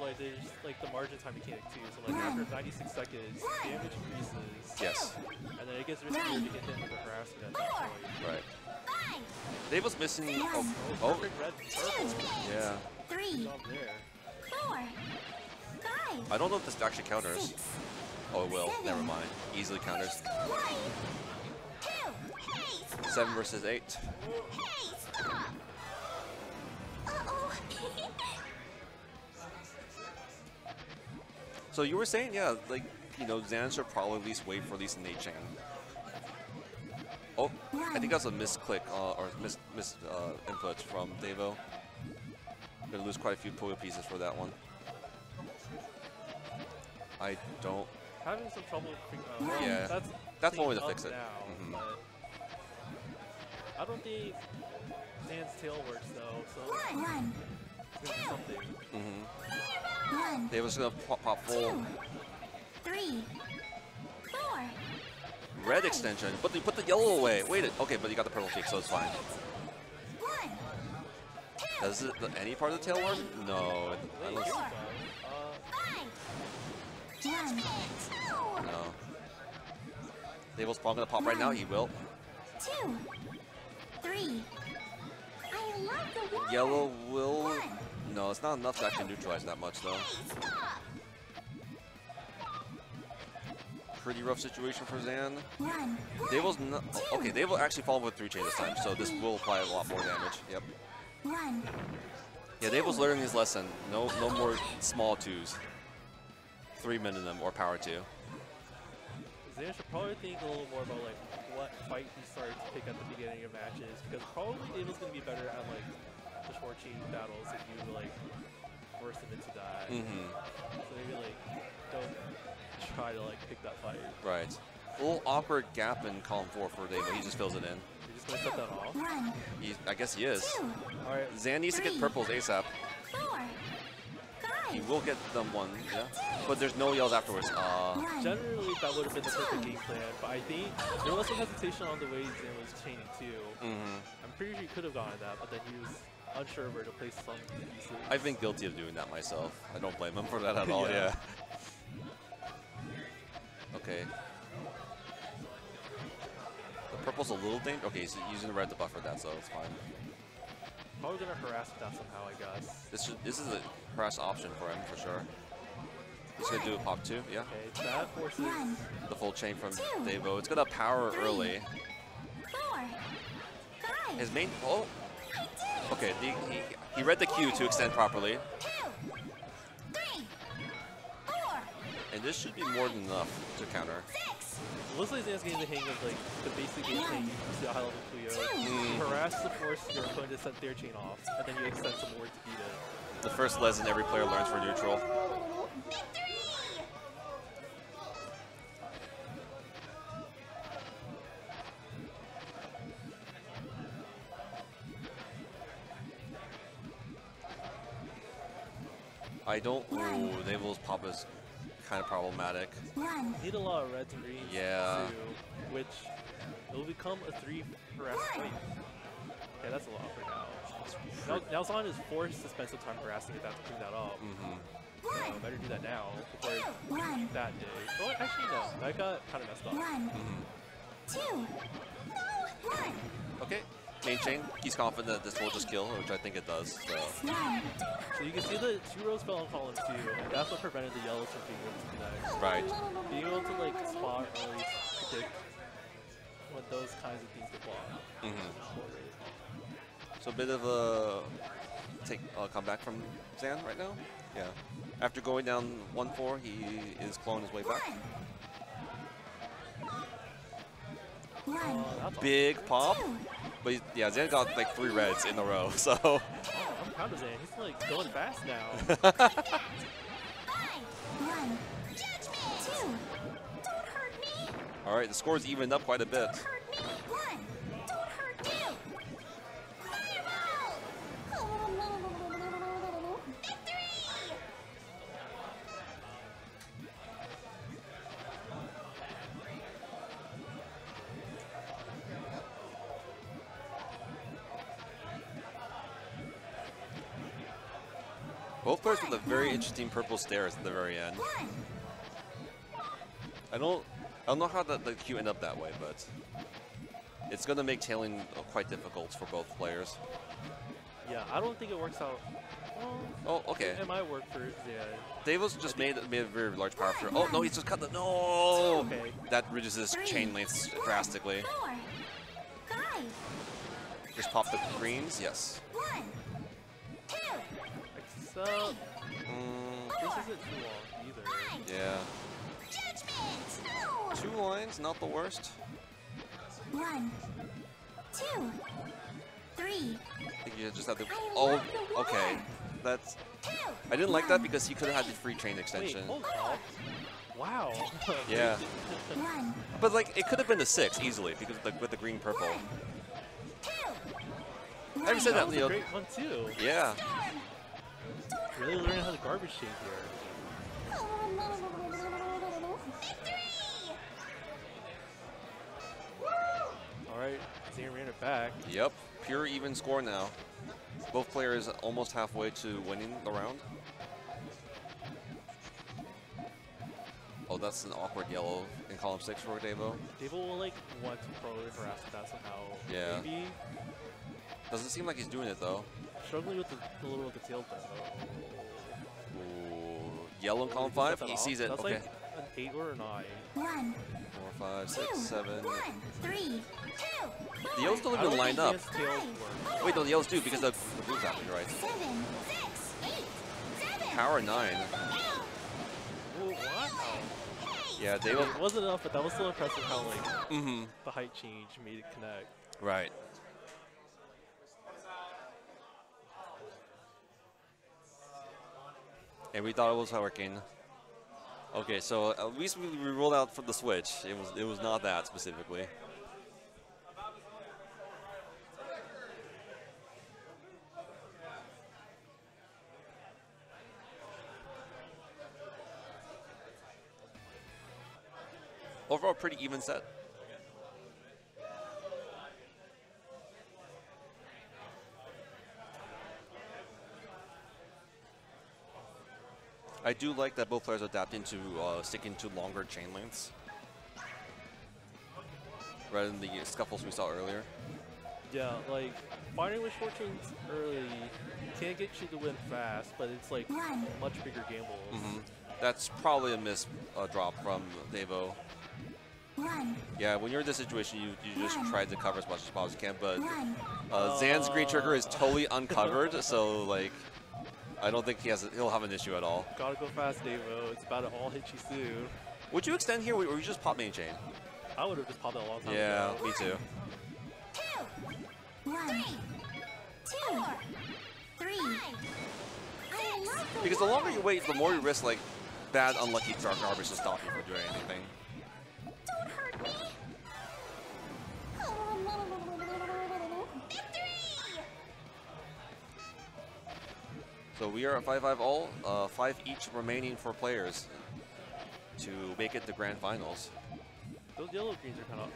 Like there's like the margin time mechanic too. So like after 96 seconds, damage increases.
Yes.
And then it gets riskier to get hit with the harassment at that point.
Right. Devo's missing.
Perfect red, purple.
Yeah.
3.
Good job there.
4. 5.
I don't know if this actually counters.
6.
Oh, it will.
7.
Never mind. Easily counters.
1. 2. Hey, stop.
7 versus 8.
Hey, stop. Uh-oh.
So you were saying, yeah, like, you know, Zan should probably at least wait for at least an 8-chain. Oh, I think that's a misclick or miss input from Devo. Gonna lose quite a few Puyo pieces for that one. I don't.
Having some trouble figuring out.
Yeah, that's one way to fix it.
Now, I don't think Zan's tail works though, so it's gonna be something.
Devo's gonna pop full.
2. 3. 4.
Red extension, but you put the yellow away. Wait, okay, but you got the purple peak, so it's fine.
1.
Does any part of the tail work? No. Unless,
5. 1.
no. Devo's probably gonna pop right now. He will.
2. 3. I love the water.
Yellow will. No, it's not enough to actually neutralize that much, though. Pretty rough situation for Zan. Devo's not. Okay, Devo actually fall with 3-chain this time, so this will apply a lot more damage. Yep.
1.
Yeah, Devo's learning his lesson. No more small 2s. 3 minimum or power 2.
Zan should probably think a little more about like what fight he started to pick at the beginning of matches, because probably Devo's gonna be better at like the short chain battles if you like force him into that. So maybe like don't try to like pick that fight.
Right. A little awkward gap in column 4 for Devo. He just fills it in.
You're just gonna set that off.
I guess he is.
All right.
Zan needs to get purples ASAP.
4. 5.
He will get them one, yeah. But there's no yells afterwards.
Generally, that would have been the perfect game plan, but I think there was some hesitation on the way Zan was chaining too. I'm pretty sure he could have gotten that, but then he was unsure where to place some pieces.
I've been guilty of doing that myself. I don't blame him for that at all, yeah. Okay. The purple's a little dangerous. Okay, he's using the red to buffer that, so it's fine.
Probably gonna harass that somehow, I guess.
This is a harass option for him, for sure. He's gonna do a pop 2, yeah.
Okay, that forces
the full chain from Devo. It's gonna power early.
4. 5.
His main. Oh! Okay, he read the Q to extend properly.
2. 3. 4.
And this should be more than enough to counter.
It looks like Zan's getting the hang of like the basic game thing. You see a high level Puyo. Harass to force your opponent to set their chain off, and then you extend some more to beat it.
The first lesson every player learns for neutral. I don't. Ooh, Naval's pop is kind of problematic.
Need a lot of reds and greens.
Yeah.
Too, which it will become a 3 harass fight. Okay, that's a lot for now. Now Zan is forced to spend some time harassing it to clean that up. So better do that now before that day. Oh, actually no, that got kind of messed up.
Okay. Main chain, he's confident that this will just kill, which I think it does. So
you can see the 2 rows fell on column 2, and that's what prevented the yellows from being able to connect.
Right.
Being able to like spot or at least predict when those kinds of things get blocked.
So a bit of a comeback from Zan right now. Yeah. After going down 1-4, he is clawing his way back. Big pop. But yeah, Zan got like 3 reds in a row, so.
I'm proud of Zan. He's like going fast now.
All right, the score's evened up quite a bit. Both players with a very interesting purple stairs at the very end. I don't know how the queue ended up that way, but it's going to make tailing quite difficult for both players.
Yeah, I don't think it works out.
Oh, okay.
It might work for Zan.
Davos just made a very large power through. Oh no, he's just cut the
Okay.
That reduces chain lengths drastically. Just pop the greens, yes.
So, this isn't too long either.
Yeah. 2 lines, not the worst.
1, 2, 3.
I think you just have to. Oh, okay. That's. I didn't like that because he could have had the free chain extension.
Wait, hold on. Wow.
Yeah. But like, it could have been a 6 easily because with the green purple. I haven't said that,
was
Leo.
a great one too.
Yeah.
Really learning how to garbage chain here. Alright, Zan ran it back.
Yep. Pure even score now. Both players almost halfway to winning the round. Oh, that's an awkward yellow in column 6 for Davo.
Davo will like want to probably harass that somehow.
Yeah.
Maybe.
Doesn't seem like he's doing it though.
Struggling with a little with the tail though.
Ooh. Yellow in column 5. He sees it.
That's
okay.
like an 8 or a 9.
1,
4, 5, 6, 7.
1, 3, 2.
The yellows don't even line up. Wait, no, the yellows do because the blue's happened, right?
7, 6, 8, 7.
Power 9.
Ooh, what?
Yeah,
It wasn't enough, but that was still impressive how like the height change made it connect.
Right. And we thought it was working. Okay, so at least we ruled out for the switch. It was not that specifically. Overall, pretty even set. I do like that both players adapting to sticking to longer chain lengths rather than the scuffles we saw earlier.
Yeah, like fighting with short chains early can get you to win fast, but it's like much bigger gambles.
That's probably a miss drop from Davo.
1.
Yeah, when you're in this situation, you just try to cover as much as possible as you can, but Zan's green trigger is totally uncovered, so like, I don't think he'll have an issue at all.
Gotta go fast, Davo. It's about to all hit you soon.
Would you extend here, or would you just pop main chain?
I would have just popped it a long time
yeah,
ago.
me too.
2, 1, 2, 3.
Because the longer you wait, the more you risk like bad, unlucky dark garbage to stop you from doing anything.
Don't hurt me. Victory!
So we are at 5-5 all, 5 each remaining for players to make it to grand finals.
Those yellow greens are kind of.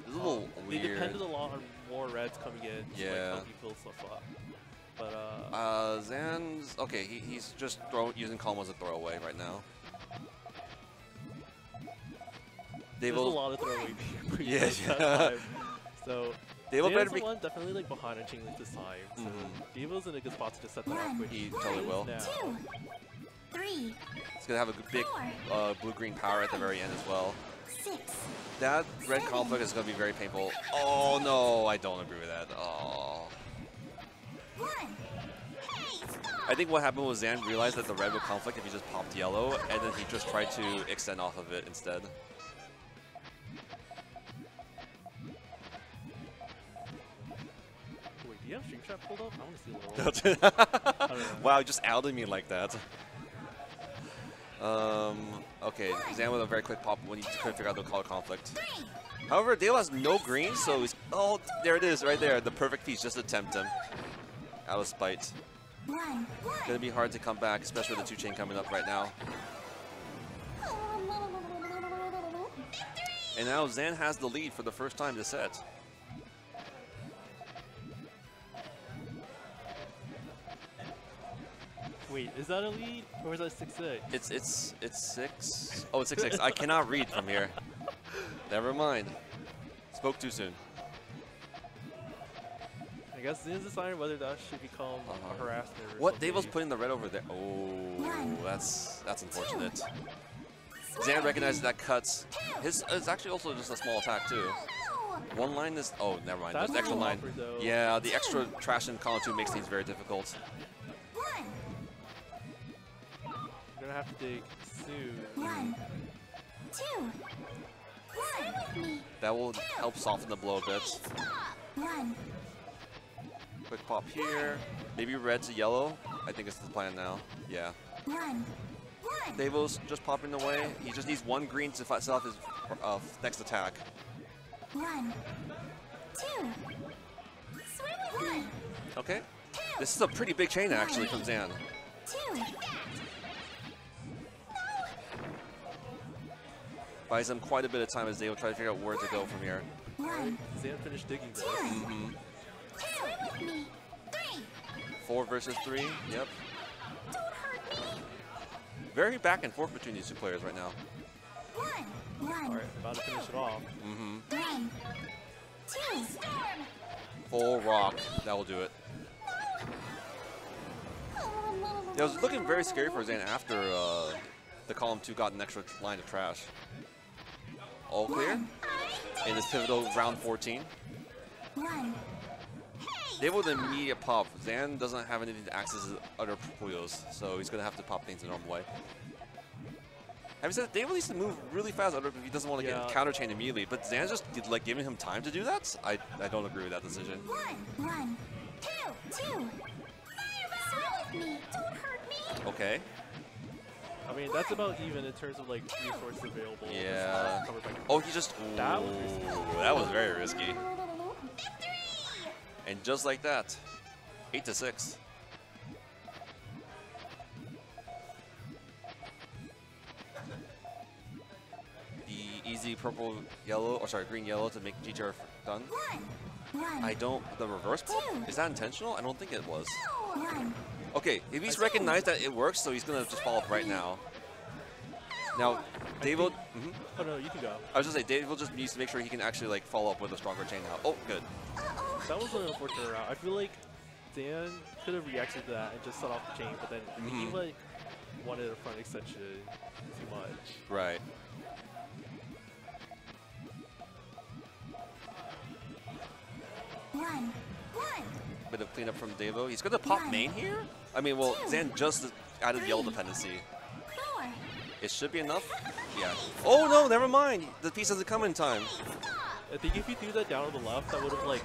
It's a little weird.
They depended a lot on more reds coming in. To,
Yeah.
like, help you build stuff up. But
Zan's okay. He's just using Calm as a throwaway right now.
there's a lot of throwaway.
Yeah.
So
Devo better be.
one definitely like behind on chain link this time. So Devo's in a good spot to just set that up. Which
He totally will.
now.
2, 3,
He's gonna have a big blue-green power at the very end as well.
6.
That red conflict is gonna be very painful. Oh no, I don't agree with that. Oh.
1. Hey, stop!
I think what happened was Zan realized that the red would conflict if he just popped yellow, and then he just tried to extend off of it instead.
Wait, do you have Stream Chat pulled up? I want to see a little. I don't know.
Wow, just outed me like that. Okay, Zan with a very quick pop when he couldn't figure out the color conflict.
3.
However, Dale has no green, so he's... Oh, there it is, right there. The perfect piece, just to tempt him. Out of spite.
1.
Gonna be hard to come back, especially with the 2-chain coming up right now. And now Zan has the lead for the first time this set.
Wait, is that a lead or is that 6-6?
It's 6. Oh, it's 6-6. I cannot read from here. Never mind. Spoke too soon.
I guess Zin's deciding whether that should become a harassment or
What?
something.
Devo's putting the red over there. Oh, that's unfortunate. Zan recognizes that cuts. It's actually also just a small attack too. One line is... Oh, never mind.
That's
There's extra
a little
line.
awkward, though.
Yeah, the extra trash in column 2 makes things very difficult.
1.
You're gonna have to dig soon.
1. 2. 1.
That will help soften the blow a bit.
Stop. 1.
Quick pop here. Maybe red to yellow. I think it's the plan now. Yeah.
1. 1.
Devo's just popping away. He just needs one green to set off his next attack.
1. 2. Swim with me.
Okay. This is a pretty big chain actually from Zan.
2.
Buys him quite a bit of time as Devo try to figure out where to go from here.
1.
Zan finished digging this.
2. Swim with me. 3.
4 versus 3. Yep.
Don't hurt me.
Very back and forth between these two players right now.
1. 1.
Alright, about to finish it off.
1. 2. Storm.
Full rock. That will do it. It was looking very scary for Zan after the column 2 got an extra line of trash. All clear in this pivotal round 14.
1.
Devo with an immediate pop. Zan doesn't have anything to access his other Puyos, so he's going to have to pop things the normal way. Having said that, Devo needs to move really fast if he doesn't want to get counter chain immediately, but Zan's just like giving him time to do that? I don't agree with that decision.
1. 1. 2. 2. Swim with me. Don't hurt me.
Okay.
I mean, that's about even in terms of like resources available.
Yeah.
Covered by
Oh, he just...
That was risky.
That was very risky.
Victory.
And just like that, 8-6. The easy purple yellow, or sorry, green yellow to make GTR done.
1. 1.
I don't... The reverse pop? Is that intentional? I don't think it was.
1.
Okay, if he's recognized that it works, so he's going to just follow up right now. Now, Devo...
Oh no, you can go.
I was just saying, Devo just needs to make sure he can actually like follow up with a stronger chain now. Oh, good.
That was an unfortunate route. I feel like Dan could have reacted to that and just set off the chain, but then he like wanted a front extension too much.
Right.
One.
Bit of cleanup from Devo. He's going to pop main here? I mean, well, Zan just added yellow dependency. It should be enough. Yeah. Oh, no, never mind. The piece doesn't come in time.
I think if you threw that down on the left, that would have, like,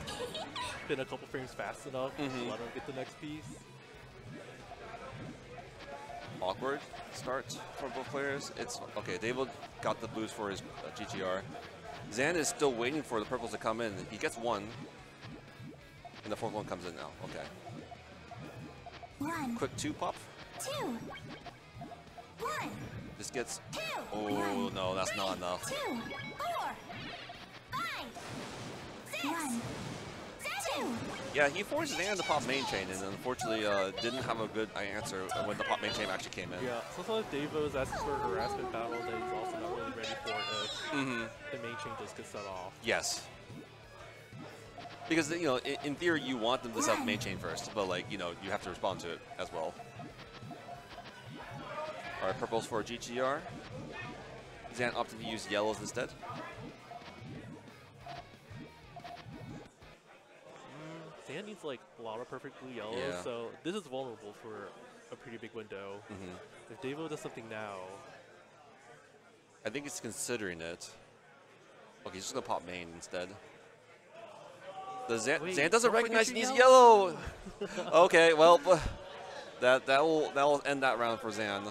been a couple frames fast enough to let him get the next piece.
Awkward start for both players. It's okay. Devo got the boost for his GTR. Zan is still waiting for the purples to come in. He gets one, and the fourth one comes in now. Okay. Quick 2 pop.
2, 1.
This gets.
2.
Oh no, that's not enough.
2, 4, 5, 6, 1, 2.
Yeah, he forced Zan to pop main chain, and unfortunately didn't have a good answer when the pop main chain actually came in.
Yeah, sometimes Devo is asking for a harassment battle that he's also not really ready for if the main chain just gets set off.
Yes. Because, you know, in theory, you want them to set up main chain first, but, like, you know, you have to respond to it as well. All right, purples for GTR. Zan opted to use yellows instead.
Zan needs like a lot of perfect blue yellows, so this is vulnerable for a pretty big window. If Devo does something now,
I think he's considering it. Okay, he's just gonna pop main instead. Zan doesn't recognize he needs yellow. Okay, well, that will end that round for Zan,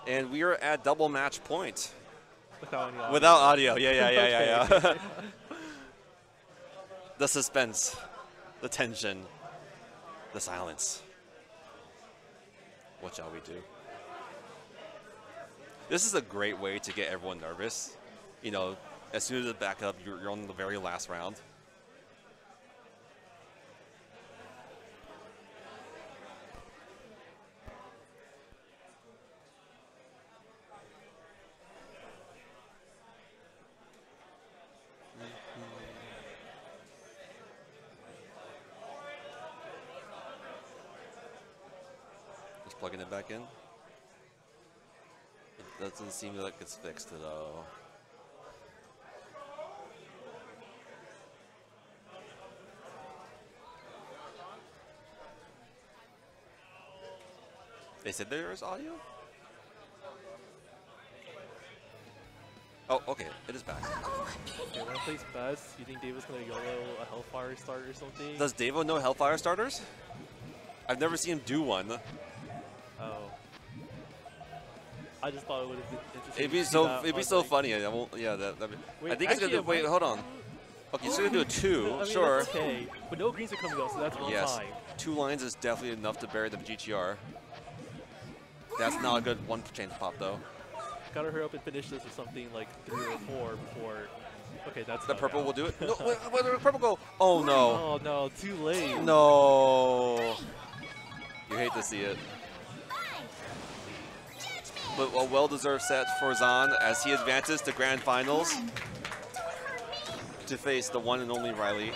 and we are at double match point. Without audio, yeah. The suspense. The tension, the silence. What shall we do? This is a great way to get everyone nervous. You know, as soon as it's back up, you're on the very last round. Plugging it back in. It doesn't seem like it's fixed though. They said there is audio? Oh, okay, it is back.
Okay, when I place best, you think Devo's gonna YOLO a Hellfire start or something?
Does Devo know Hellfire starters? I've never seen him do one.
Oh. I just thought it would have been interesting.
It'd be so funny. I won't. Yeah,
wait,
I think it's gonna do. Wait, hold on. Okay, he's gonna do a 2. I mean,
sure. That's okay, but no greens are coming out, so that's one time.
2 lines is definitely enough to bury the GTR. That's not a good 1 chain pop though.
Gotta hurry up and finish this or something like 3 or 4 before. Okay, that's
the purple will do it. No, where did the purple go? Oh no!
Oh no, too late.
No. You hate to see it. But a well-deserved set for Zan as he advances to Grand Finals to face the one and only Riley.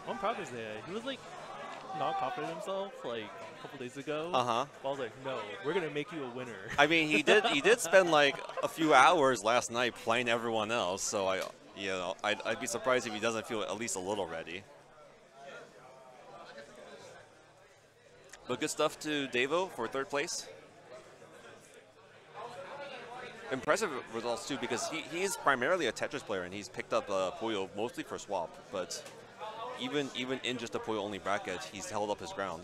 I'm proud of Zan. He was like not confident in himself like a couple days ago. I was like, no, we're gonna make you a winner.
I mean, he did spend like a few hours last night playing everyone else, so I'd be surprised if he doesn't feel at least a little ready. But good stuff to Devo for 3rd place. Impressive results too, because he is primarily a Tetris player and he's picked up Puyo mostly for swap, but even in just a Puyo only bracket, he's held up his ground.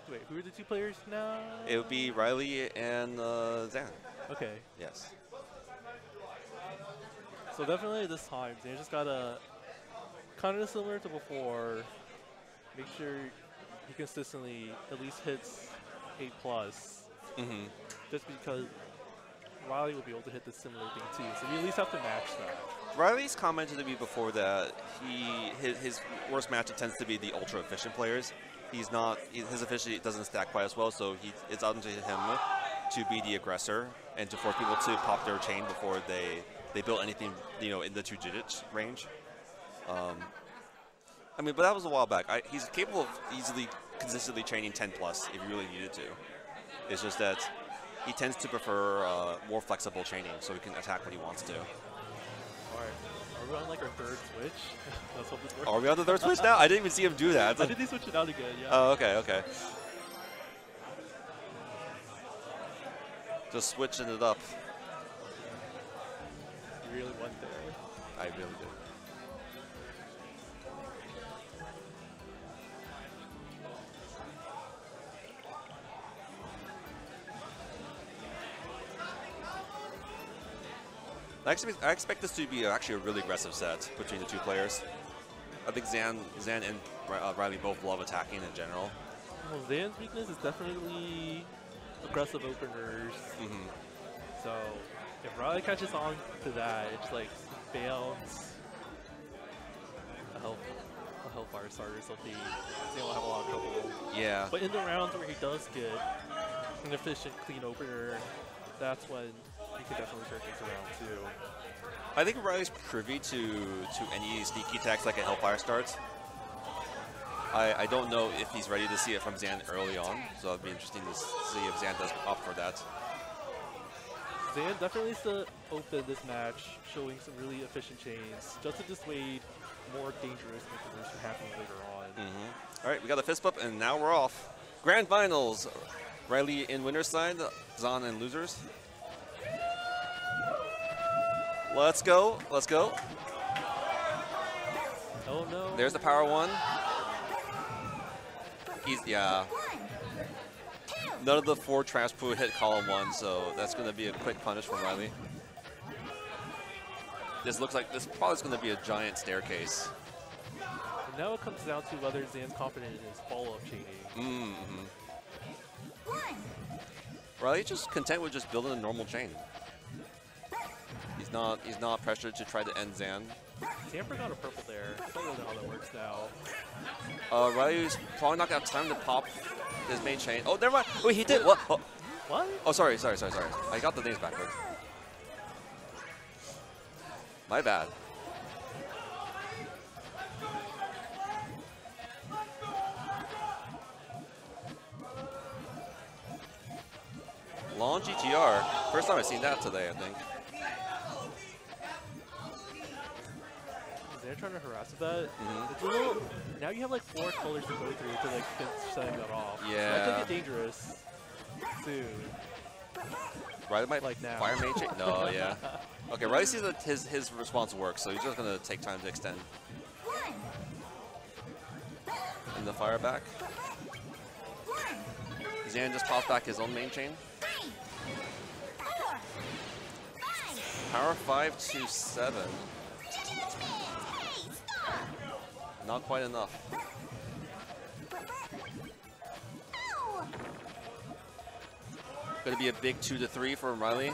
Wait, who are the 2 players now?
It would be Riley and Zan.
Okay.
Yes.
So definitely this time, Zan just gotta, kind of similar to before, make sure he consistently at least hits 8+. Just because Riley will be able to hit the similar thing too, so you at least have to match that. Riley's
commented to me before that his worst matchup tends to be the ultra efficient players. His efficiency doesn't stack quite as well, so it's up to him to be the aggressor and to force people to pop their chain before they build anything, you know, in the 2 digits range. I mean, but that was a while back. He's capable of easily, consistently chaining 10 plus if you really needed to. It's just that he tends to prefer more flexible chaining, so he can attack when he wants to.
Alright, are we on like our third switch? Let's hope this works.
Are we on the third switch now? I didn't even see him do that.
I did switch it out again, yeah.
Oh, okay, okay. Just switching it up.
You really went there.
I really did. I expect this to be actually a really aggressive set between the two players. I think Zan and Riley both love attacking in general.
Well, Zan's weakness is definitely aggressive openers. So if Riley catches on to that, it's like bounce a Hellfire starter or something. Zan will have a lot of trouble.
Yeah.
But in the rounds where he does get an efficient, clean opener, that's when he can definitely turn things around too.
I think Riley's privy to any sneaky attacks like a Hellfire start. I don't know if he's ready to see it from Zan early on, so it'd be interesting to see if Zan does opt for that.
Zan definitely needs to open this match, showing some really efficient chains, just to dissuade more dangerous openers from happening later on.
All right, we got a fist bump, and now we're off. Grand Finals. Riley in winner's side, Zan in losers. Let's go, let's go.
Oh no.
There's the power one. Yeah. None of the 4 trash Puyo hit column 1, so that's going to be a quick punish from Riley. This looks like this probably is going to be a giant staircase.
And now it comes down to whether Zan's confident in his follow-up chaining.
Riley's just content with just building a normal chain. He's not pressured to try to end Zan.
Zan forgot a purple there. I don't know how that works now.
Ryu's probably not gonna have time to pop his main chain. Oh, never mind. Wait, he did. What? Oh.
What?
Oh, sorry. I got the names backward. My bad. Long GTR. First time I've seen that today, I think.
They're trying to harass with that. It's a little, now you have like 4 colors to go through to like finish setting that off.
Yeah.
That could get dangerous soon.
Riley might
like now.
fire main chain. No, yeah. Okay, Riley sees that his response works, so he's just gonna take time to extend. And the fire back. Zan just pops back his own main chain. Power 5 to 7. Not quite enough. Going to be a big 2 to 3 for Riley.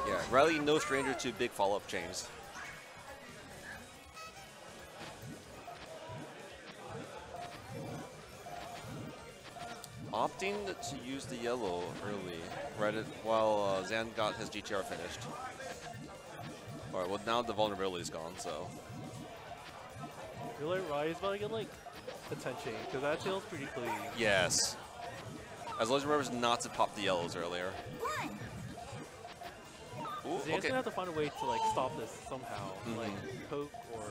Yeah, Riley no stranger to big follow-up chains. Opting to use the yellow early, right while Zan got his GTR finished. All right, well now the vulnerability is gone, so.
I feel like Riley's about to get like attention because that tail's pretty clean.
Yes. As long as he remembers not to pop the yellows earlier. Ooh,
Zan's
okay.
gonna have to find a way to like stop this somehow, like poke or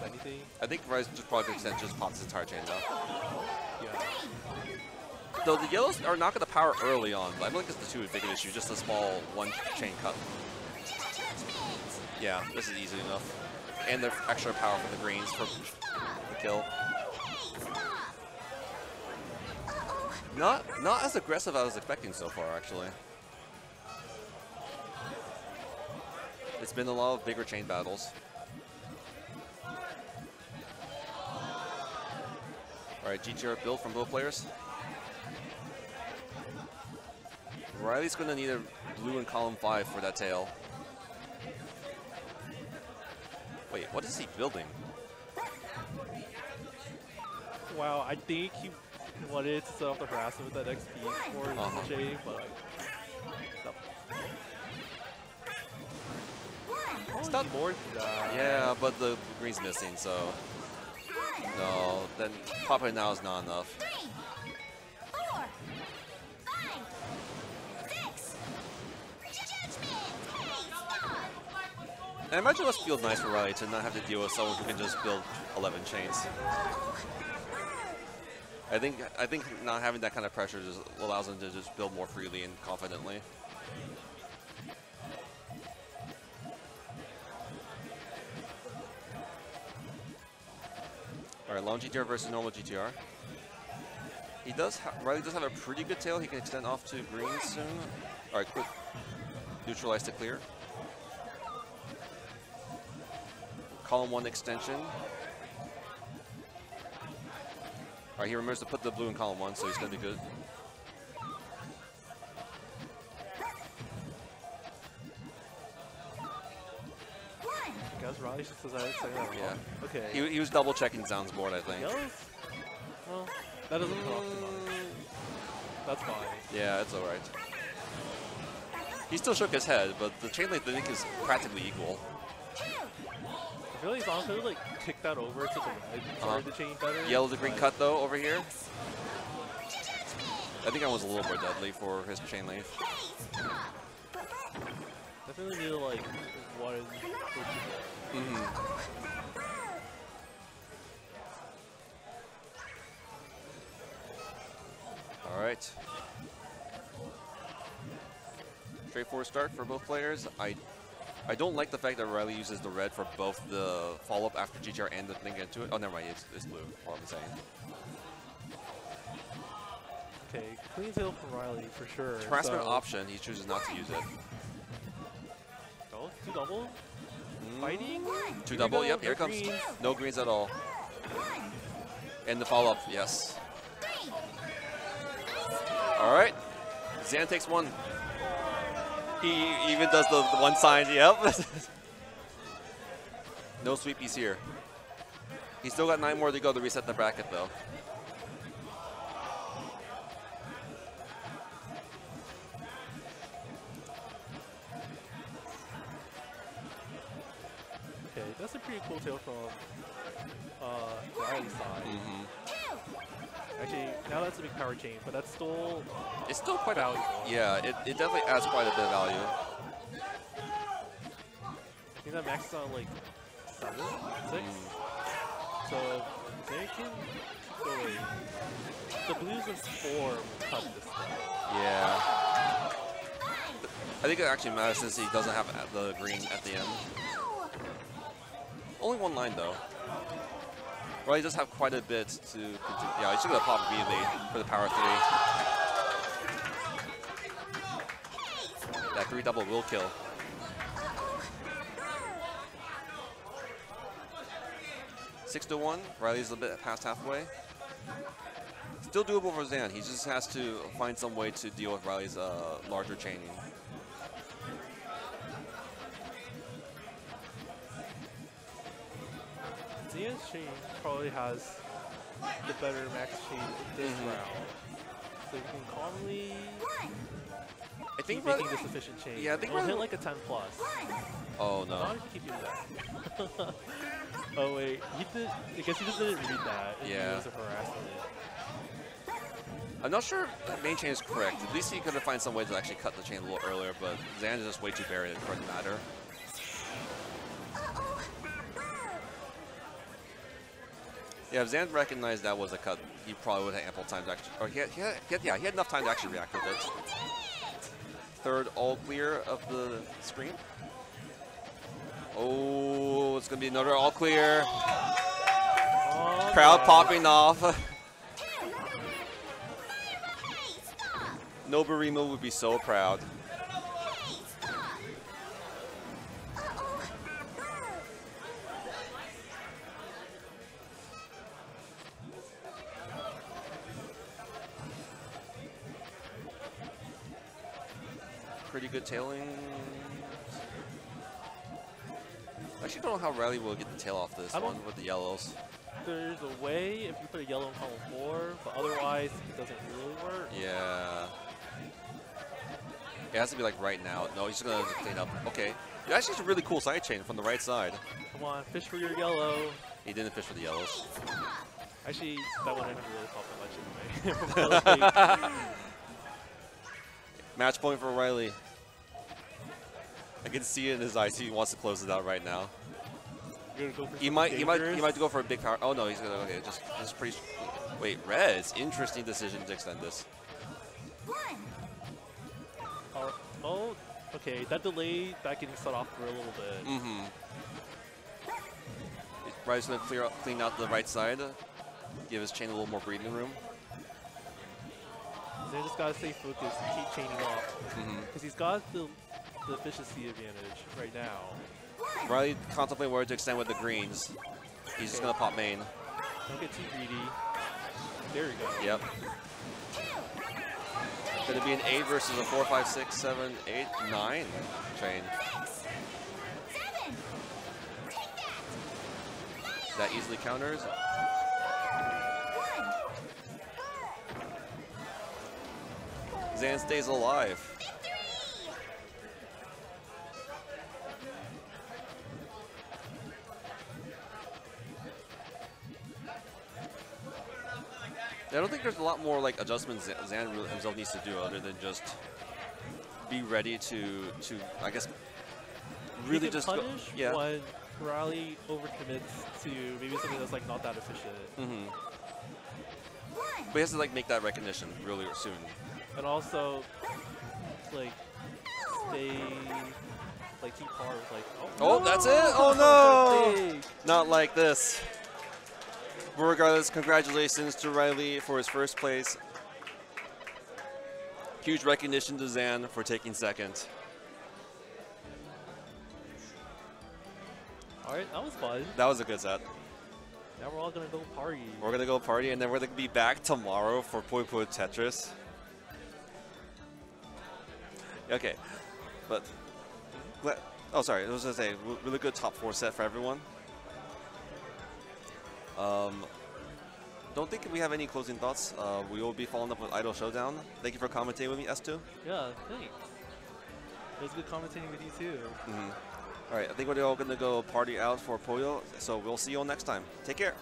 anything.
I think Rise just probably just pops his entire chain though.
Yeah.
Though the yellows are not going to power early on, but I don't think it's the too big an issue, just a small 1 chain cut. Yeah, this is easy enough. And the extra power from the greens for the kill. Not as aggressive as I was expecting so far, actually. It's been a lot of bigger chain battles. All right, GTR build from both players. Riley's going to need a blue in column 5 for that tail. Wait, what is he building?
Wow, I think he wanted to set off the harassment with that XP for Jay, but no. want to do more than that.
Yeah, but the green's missing, so no. Then popping now is not enough.
3, 4, 5, 6. Judgment! Hey, stop!
And I imagine it must feel nice for Riley to not have to deal with someone who can just build 11 chains. I think not having that kind of pressure just allows him to just build more freely and confidently. All right, long GTR versus normal GTR. Riley does have a pretty good tail. He can extend off to green soon. All right, quick. Neutralize to clear. Column 1 extension. All right, he remembers to put the blue in column 1, so he's going to be good.
Guys, Riley just decided to say that.
Yeah.
Okay.
He was double checking Zound's board, I think.
Yellows? Well, that doesn't come off too much. That's fine.
Yeah, it's all right. He still shook his head, but the chain length I think is practically equal.
I feel like he's honestly like kick that over to the red. Started the chain better.
Yellow to green cut though over here. I think I was a little more deadly for his chain length.
Definitely need to like one.
All right. Straightforward start for both players. I don't like the fact that Riley uses the red for both the follow-up after GTR and the thing into it. Oh, never mind, it's blue, all I'm saying.
Okay, clean tail for Riley for sure.
Harassment option, he chooses not to use it.
Oh, 2 double? Fighting?
2 double, yep, here it
no
comes.
greens.
No greens at all. And the follow-up, yes. All right, Zan takes 1. He even does the one sign, yep. No sweepies here. He's still got 9 more to go to reset the bracket though.
Okay, that's a pretty cool tail from Riley's side. Actually, now that's a big power chain, but that's still...
It's still quite
valuable.
Yeah, it definitely adds quite a bit of value.
I think that maxes out like 7, 6. So they can go away. The blues and 4 will cut this thing.
Yeah. I think it actually matters since he doesn't have the green at the end. Only 1 line though. Well, he does have quite a bit to continue. Yeah, he's gonna pop immediately for the power 3. That 3 double will kill. Six to 1. Riley's a bit past halfway. Still doable for Zan. He just has to find some way to deal with Riley's larger chaining.
Zan's chain probably has the better max chain in this round. So you can calmly
I think
keep making this efficient chain.
Yeah, I think
it'll hit like a 10 plus.
Oh no.
Not if you keep doing that. Oh wait, he did. I guess he just didn't read that.
Yeah.
He was a harassment.
I'm not sure if the main chain is correct. At least he could have found some way to actually cut the chain a little earlier, but Zan is just way too buried for it to matter. Yeah, if Zan recognized that was a cut, he probably would have ample time to actually, or he had enough time to actually react with it. Third all clear of the screen. Oh, it's gonna be another all clear.
Oh,
Crowd popping off. Noburima would be so proud. Pretty good tailing. I actually don't know how Riley will get the tail off this one with the yellows.
There's a way if you put a yellow in column 4, but otherwise it doesn't really work.
Yeah. It has to be like right now. No, he's just gonna clean up. Okay. Actually, it's a really cool side chain from the right side.
Come on, fish for your yellow.
He didn't fish for the yellows.
Actually, that one didn't really pop that much anyway.
Match point for Riley. I can see it in his eyes. He wants to close it out right now.
You're gonna go for
He might go for a big power. Oh no, he's gonna. Okay, just pretty. Wait, Reds. Interesting decision to extend this.
Oh, okay. That delay, that getting set off for a little bit.
Mm-hmm. Riley's gonna clean out the right side, give his chain a little more breathing room.
They just gotta stay focused and keep chaining up, because he's got the efficiency advantage right now.
Riley contemplating where to extend with the greens. He's just gonna pop main.
Don't get too greedy. There we go.
Yep. Gonna be an 8 versus a 4, 5, 6, 7, 8, 9 chain. That easily counters. Zan stays alive. I don't think there's a lot more like adjustments Zan himself needs to do other than just be ready to I guess really just
punish
go, yeah.
when Riley overcommits to maybe something that's like not that efficient.
But he has to like make that recognition really soon.
And also like stay like keep hard like
oh no! That's it? Oh no! Not like this. But regardless, congratulations to Riley for his first place. Huge recognition to Zan for taking second.
Alright, that was fun.
That was a good set.
Now we're all gonna go party.
We're gonna go party and then we're gonna be back tomorrow for Puyo Tetris. Okay, but oh sorry, I was gonna say really good top 4 set for everyone. Don't think we have any closing thoughts. We will be following up with Idol Showdown. Thank you for commentating with me, S2.
Yeah, thanks. It was good commentating with you too.
All right, I think we're all gonna go party out for Puyo. So we'll see you all next time. Take care.